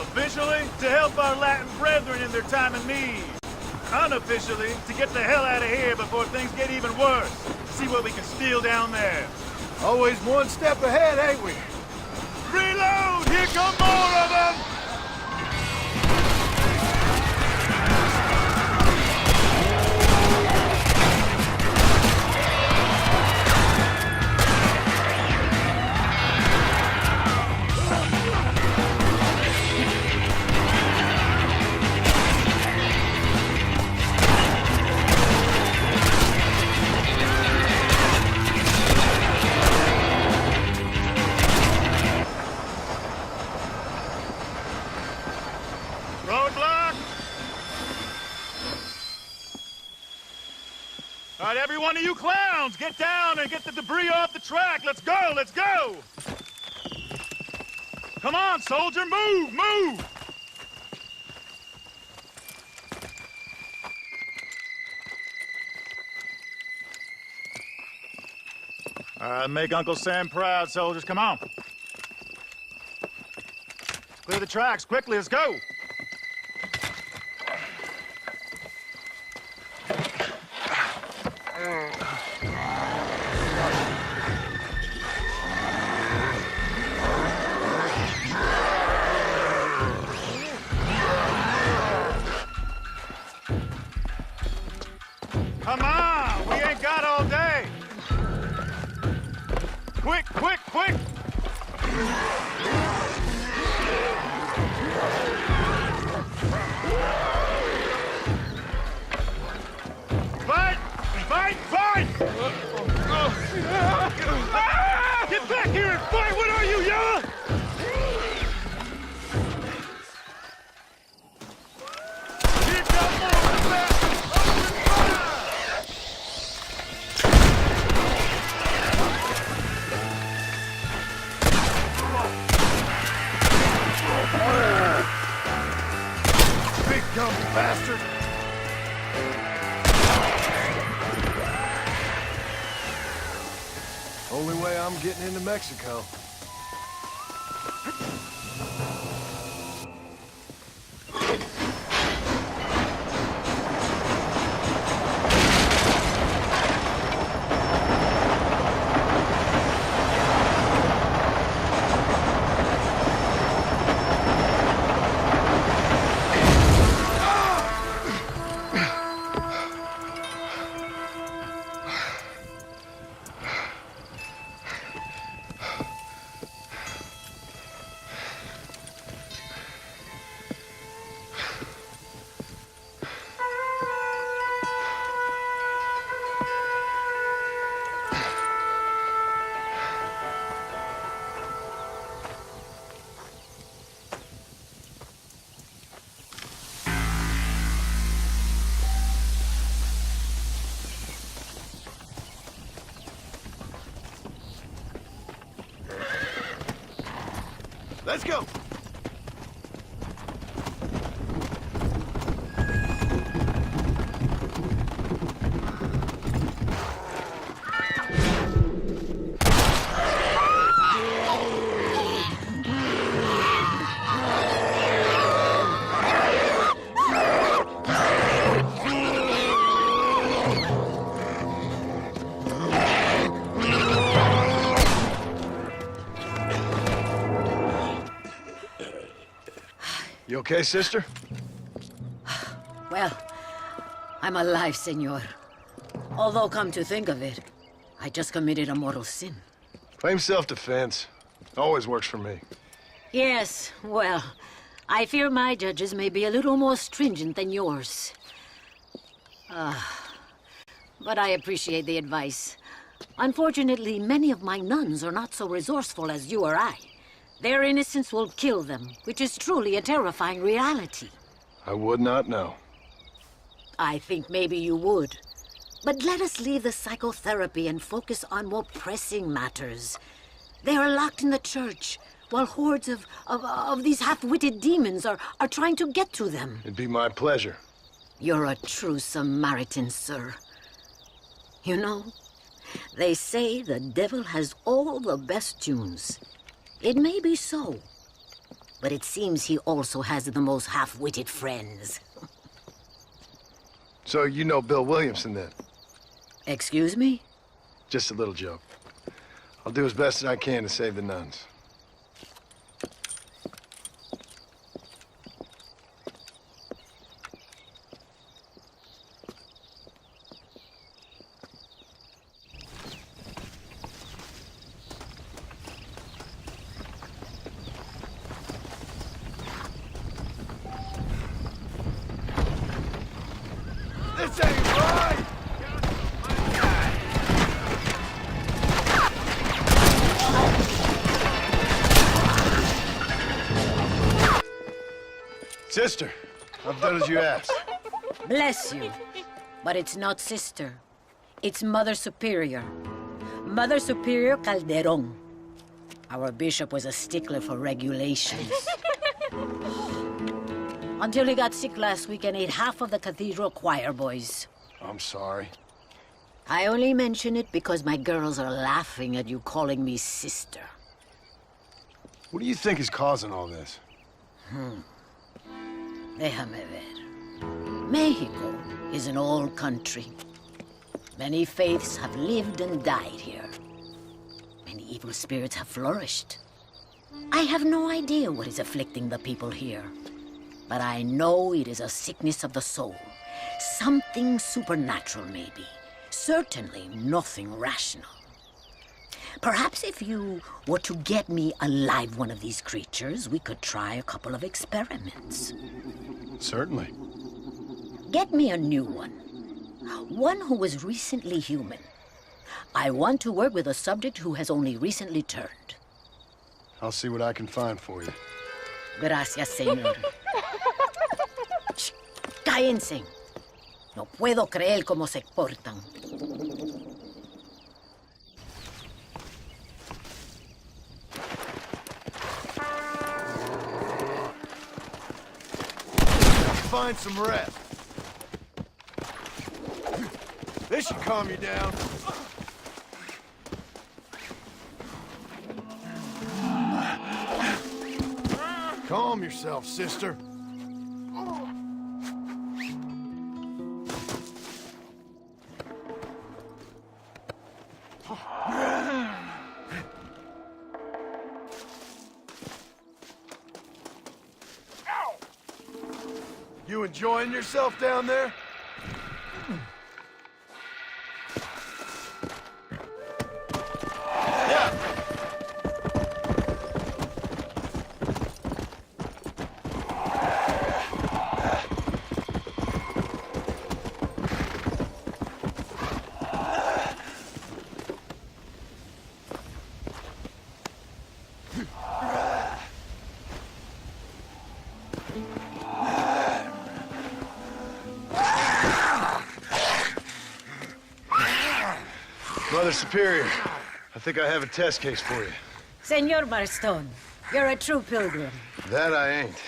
Officially, to help our Latin brethren in their time of need. Unofficially, to get the hell out of here before things get even worse. See what we can steal down there. Always one step ahead, ain't we? Reload! Here come more of them! Roadblock! All right, every one of you clowns, get down and get the debris off the track. Let's go, let's go! Come on, soldier, move, move! All right, make Uncle Sam proud, soldiers. Come on. Clear the tracks, quickly, let's go! Come on, we ain't got all day. Quick, quick, quick! Fight! Fight! Fight! Get back here and fight! What are you, yellow? Here comes more of the bastards! Open fire! Big dumb bastard! way I'm getting into Mexico. Let's go! You okay, sister? Well, I'm alive, senor. Although, come to think of it, I just committed a mortal sin. Claim self-defense. Always works for me. Yes, well, I fear my judges may be a little more stringent than yours. But I appreciate the advice. Unfortunately, many of my nuns are not so resourceful as you or I. Their innocence will kill them, which is truly a terrifying reality. I would not know. I think maybe you would. But let us leave the psychotherapy and focus on more pressing matters. They are locked in the church, while hordes of these half-witted demons are trying to get to them. It'd be my pleasure. You're a true Samaritan, sir. You know, they say the devil has all the best tunes. It may be so, but it seems he also has the most half-witted friends. So you know Bill Williamson, then? Excuse me? Just a little joke. I'll do as best as I can to save the nuns. This ain't right! Sister, I've done as you asked. Bless you. But it's not sister. It's Mother Superior. Mother Superior Calderon. Our bishop was a stickler for regulations. Until he got sick last week and ate half of the cathedral choir boys. I'm sorry. I only mention it because my girls are laughing at you calling me sister. What do you think is causing all this? Déjame ver. Mexico is an old country. Many faiths have lived and died here. Many evil spirits have flourished. I have no idea what is afflicting the people here. But I know it is a sickness of the soul. Something supernatural, maybe. Certainly nothing rational. Perhaps if you were to get me alive one of these creatures, we could try a couple of experiments. Certainly. Get me a new one. One who was recently human. I want to work with a subject who has only recently turned. I'll see what I can find for you. Gracias, señor. Cállense. No puedo creer cómo se portan. Find some rest. This should calm you down. Calm yourself, sister. You enjoying yourself down there? Mother Superior, I think I have a test case for you. Senor Marston, you're a true pilgrim. That I ain't.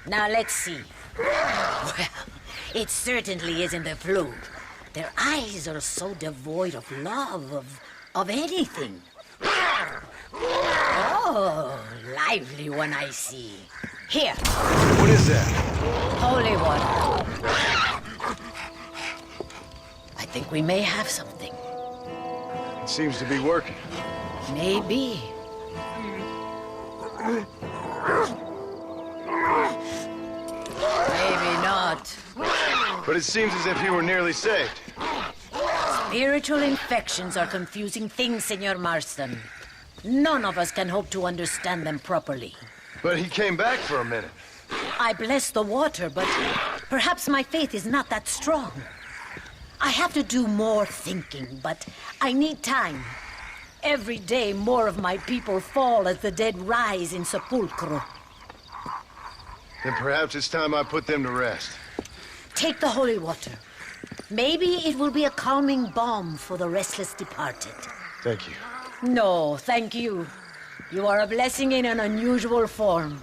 Now let's see. Well, it certainly isn't the flu. Their eyes are so devoid of love, of anything. Oh, lively one I see. Here. What is that? Holy water. I think we may have something. It seems to be working. Maybe. Maybe not. But it seems as if you were nearly saved. Spiritual infections are confusing things, Senor Marston. None of us can hope to understand them properly. But he came back for a minute. I bless the water, but perhaps my faith is not that strong. I have to do more thinking, but I need time. Every day, more of my people fall as the dead rise in sepulchro. Then perhaps it's time I put them to rest. Take the holy water. Maybe it will be a calming balm for the restless departed. Thank you. No, thank you. You are a blessing in an unusual form.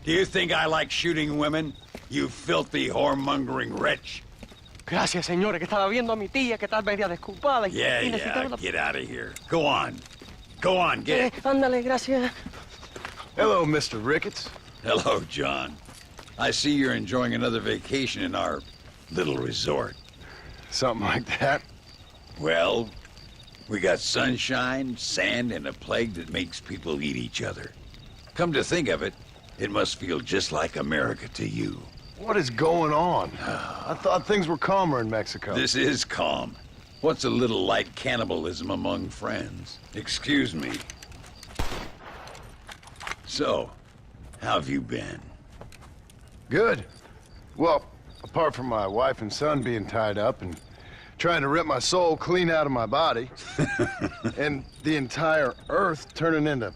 Do you think I like shooting women? You filthy, whoremongering wretch. Gracias, señora, que estaba viendo a mi tía que está media desculpada y Yeah, get out of here. Go on. Go on, get it. Ándale, gracias. Hello, Mr. Ricketts. Hello, John. I see you're enjoying another vacation in our little resort. Something like that. Well, we got sunshine, sand, and a plague that makes people eat each other. Come to think of it, it must feel just like America to you. What is going on? I thought things were calmer in Mexico. This is calm. What's a little light cannibalism among friends? Excuse me. So, How have you been? Good. Well, apart from my wife and son being tied up and trying to rip my soul clean out of my body, and the entire Earth turning into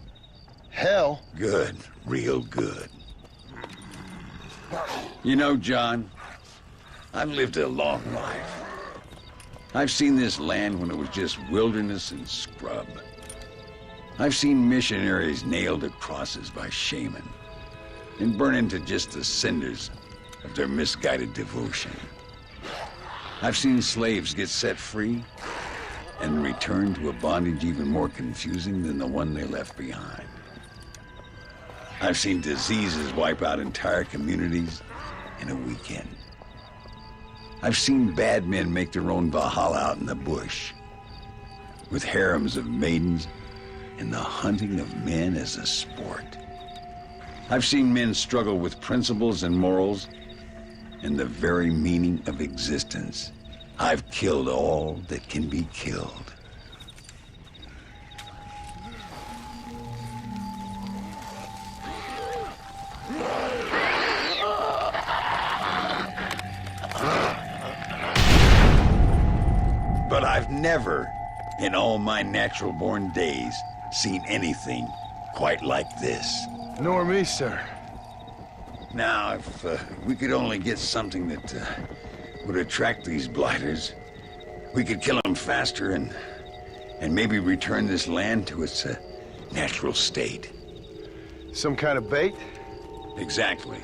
hell. Good. Real good. You know, John, I've lived a long life. I've seen this land when it was just wilderness and scrub. I've seen missionaries nailed to crosses by shaman and burn into just the cinders of their misguided devotion. I've seen slaves get set free and return to a bondage even more confusing than the one they left behind. I've seen diseases wipe out entire communities in a weekend. I've seen bad men make their own Valhalla out in the bush, with harems of maidens and the hunting of men as a sport. I've seen men struggle with principles and morals and the very meaning of existence. I've killed all that can be killed. But I've never, in all my natural-born days, seen anything quite like this. Nor me, sir. Now, if we could only get something that would attract these blighters, we could kill them faster and maybe return this land to its natural state. Some kind of bait? Exactly.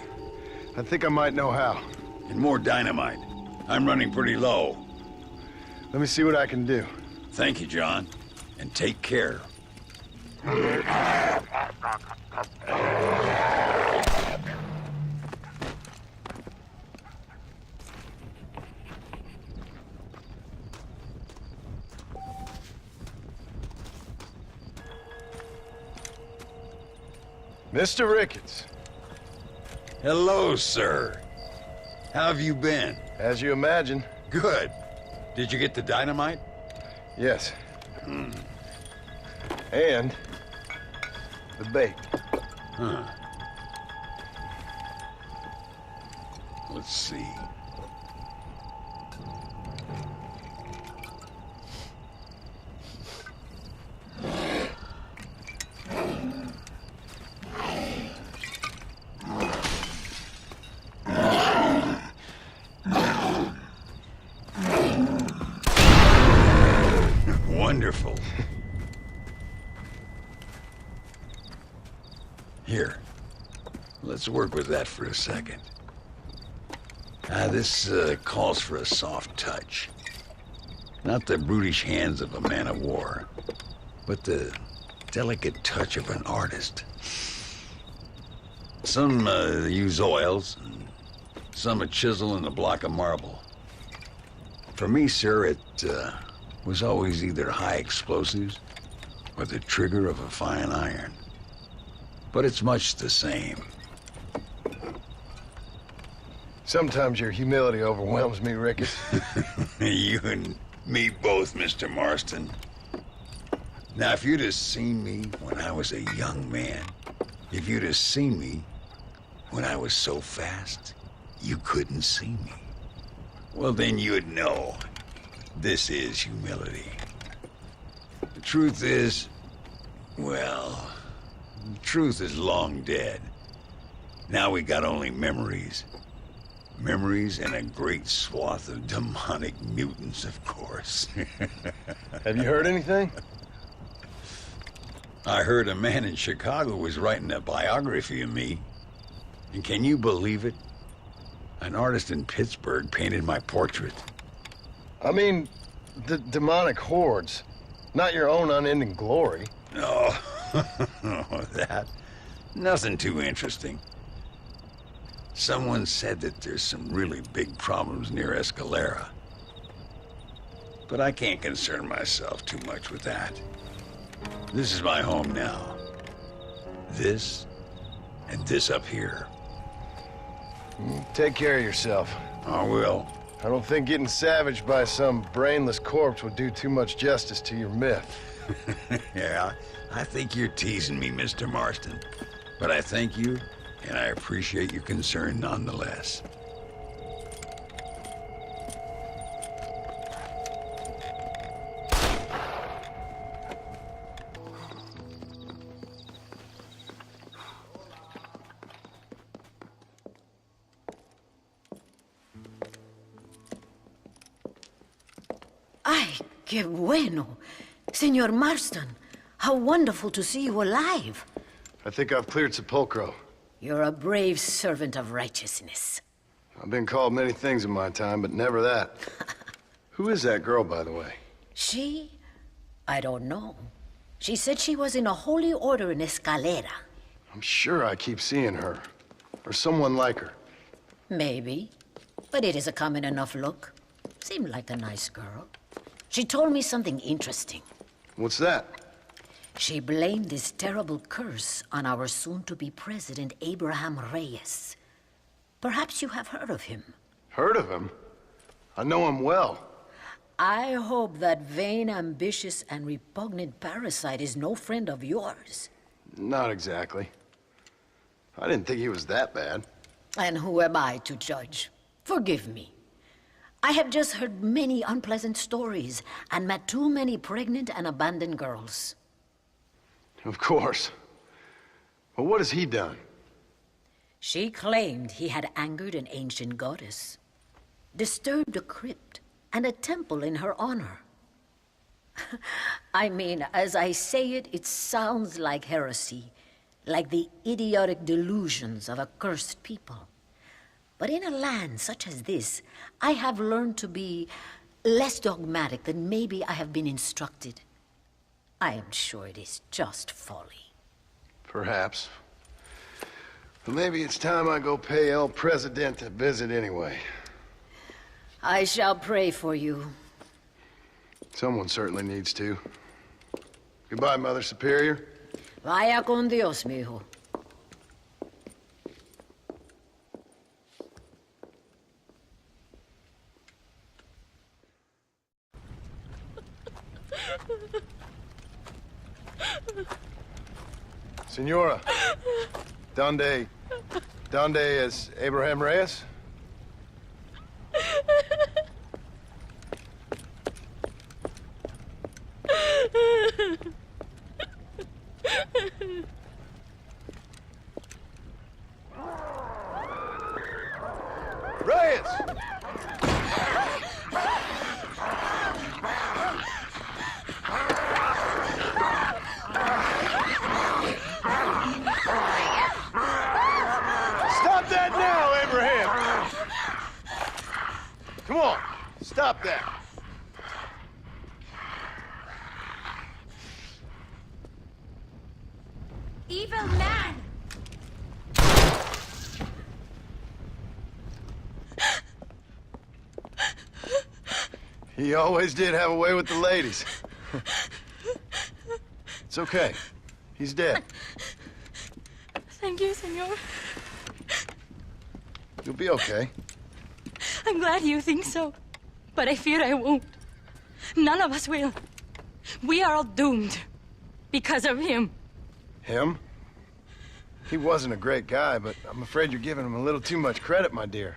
I think I might know how. And more dynamite. I'm running pretty low. Let me see what I can do. Thank you, John. And take care. Mr. Ricketts. Hello, sir. How have you been? As you imagine. Good. Did you get the dynamite? Yes. And the bait. Huh. Let's see. Wonderful. Here, let's work with that for a second. This calls for a soft touch. Not the brutish hands of a man of war, but the delicate touch of an artist. Some use oils, and some a chisel and a block of marble. For me, sir, it was always either high explosives or the trigger of a fine iron. But it's much the same. Sometimes your humility overwhelms me, Ricketts. You and me both, Mr. Marston. Now, if you'd have seen me when I was a young man, if you'd have seen me when I was so fast, you couldn't see me. Well, then you'd know this is humility. The truth is, well, the truth is long dead. Now we got only memories. Memories and a great swath of demonic mutants, of course. Have you heard anything? I heard a man in Chicago was writing a biography of me. And can you believe it? An artist in Pittsburgh painted my portrait. I mean, the demonic hordes, not your own unending glory. No, that. Nothing too interesting. Someone said that there's some really big problems near Escalera. But I can't concern myself too much with that. This is my home now. This, and this up here. Take care of yourself. I will. I don't think getting savaged by some brainless corpse would do too much justice to your myth. Yeah, I think you're teasing me, Mr. Marston. But I thank you, and I appreciate your concern nonetheless. Ay, qué bueno. Senor Marston, how wonderful to see you alive. I think I've cleared Sepulcro. You're a brave servant of righteousness. I've been called many things in my time, but never that. Who is that girl, by the way? She? I don't know. She said she was in a holy order in Escalera. I'm sure I keep seeing her. Or someone like her. Maybe. But it is a common enough look. Seemed like a nice girl. She told me something interesting. What's that? She blamed this terrible curse on our soon-to-be president, Abraham Reyes. Perhaps you have heard of him. Heard of him? I know him well. I hope that vain, ambitious, and repugnant parasite is no friend of yours. Not exactly. I didn't think he was that bad. And who am I to judge? Forgive me. I have just heard many unpleasant stories and met too many pregnant and abandoned girls. Of course. But what has he done? She claimed he had angered an ancient goddess, disturbed a crypt and a temple in her honor. I mean, as I say it, it sounds like heresy, like the idiotic delusions of a cursed people. But in a land such as this, I have learned to be less dogmatic than maybe I have been instructed. I am sure it is just folly. Perhaps. But maybe it's time I go pay El Presidente a visit anyway. I shall pray for you. Someone certainly needs to. Goodbye, Mother Superior. Vaya con Dios, mijo. Senora, donde es Abraham Reyes? Reyes! Stop that now, Abraham! Come on, stop that. Evil man! He always did have a way with the ladies. It's okay. He's dead. Thank you, senor. You'll be okay. I'm glad you think so, but I fear I won't. None of us will. We are all doomed because of him. Him? He wasn't a great guy, but I'm afraid you're giving him a little too much credit, my dear.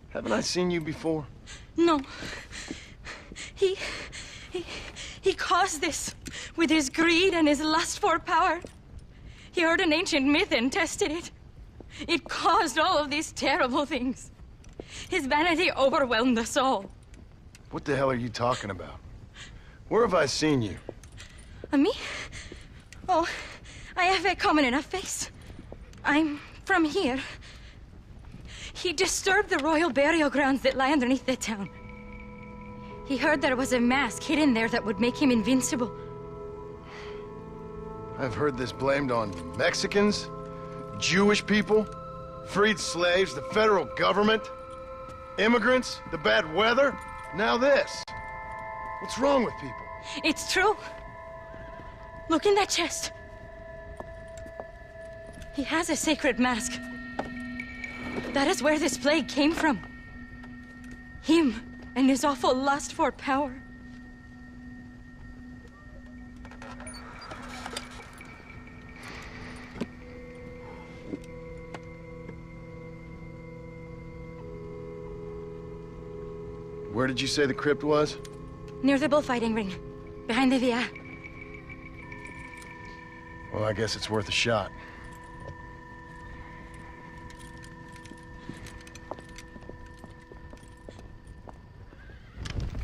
Haven't I seen you before? No. He caused this with his greed and his lust for power. He heard an ancient myth and tested it. It caused all of these terrible things. His vanity overwhelmed us all. What the hell are you talking about? Where have I seen you? Me? Oh, I have a common enough face. I'm from here. He disturbed the royal burial grounds that lie underneath the town. He heard there was a mask hidden there that would make him invincible. I've heard this blamed on Mexicans, Jewish people, freed slaves, the federal government, immigrants, the bad weather. Now this. What's wrong with people? It's true. Look in that chest. He has a sacred mask. That is where this plague came from. Him and his awful lust for power. Where did you say the crypt was? Near the bullfighting ring. Behind the Via. Well, I guess it's worth a shot.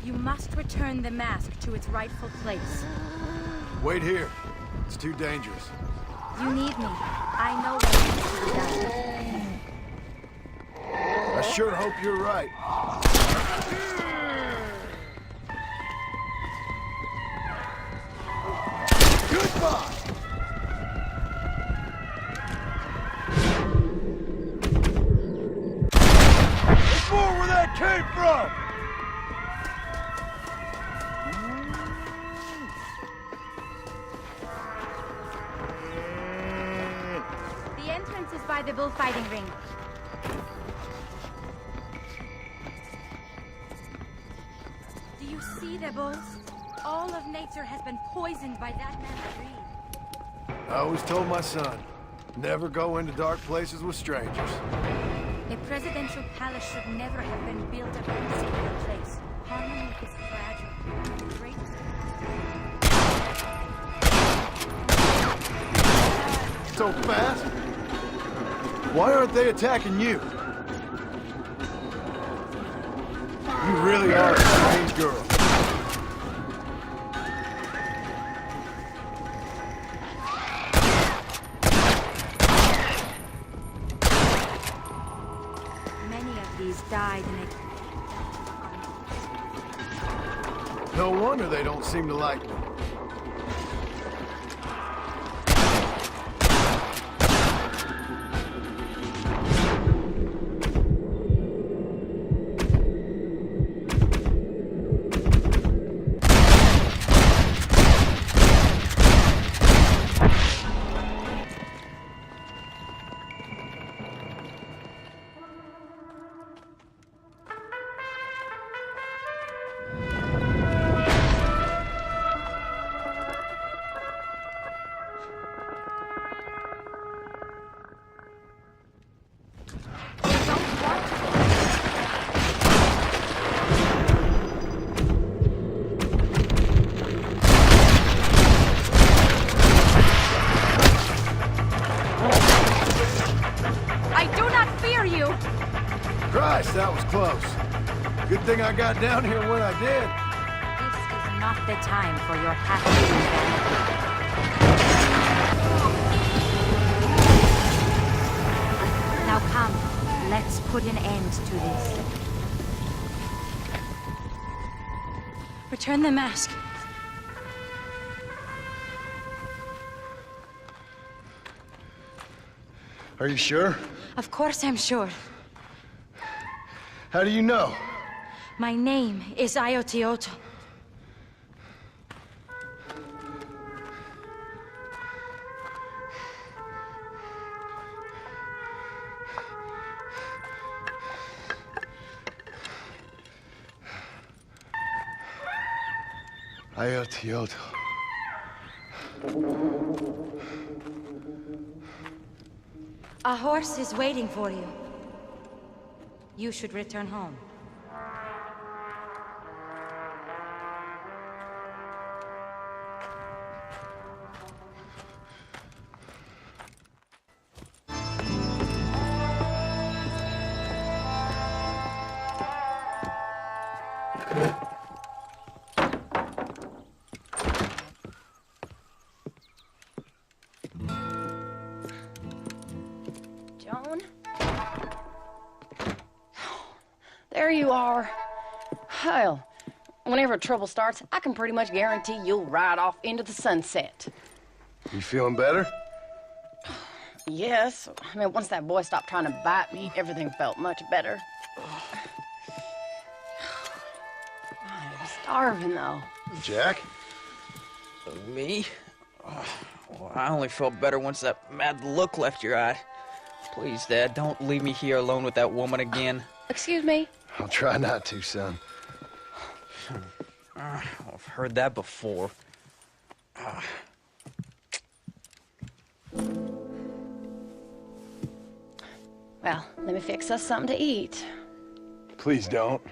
You must return the mask to its rightful place. Wait here. It's too dangerous. You need me. I know what needs to be done. I sure hope you're right. Goodbye! There's more where that came from! The entrance is by the bullfighting ring. Do you see the bulls? All of nature has been poisoned by that man's greed. I always told my son, never go into dark places with strangers. A presidential palace should never have been built around a sacred place. Harmony is fragile. The greatest... So fast? Why aren't they attacking you? You really are a strange girl. Many of these died in a... No wonder they don't seem to like me. Christ, that was close. Good thing I got down here when I did. This is not the time for your happy Now come, let's put an end to this. Return the mask. Are you sure? Of course I'm sure. How do you know? My name is Ayotioto. Ayotioto. A horse is waiting for you. You should return home. Joan? There you are. Hell, whenever trouble starts, I can pretty much guarantee you'll ride off into the sunset. You feeling better? Yes. I mean, once that boy stopped trying to bite me, everything felt much better. I'm starving, though. Jack? Me? Oh, well, I only felt better once that mad look left your eye. Please, Dad, don't leave me here alone with that woman again. Excuse me? I'll try not to, son. I've heard that before. Well, let me fix us something to eat. Please don't.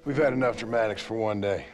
We've had enough dramatics for one day.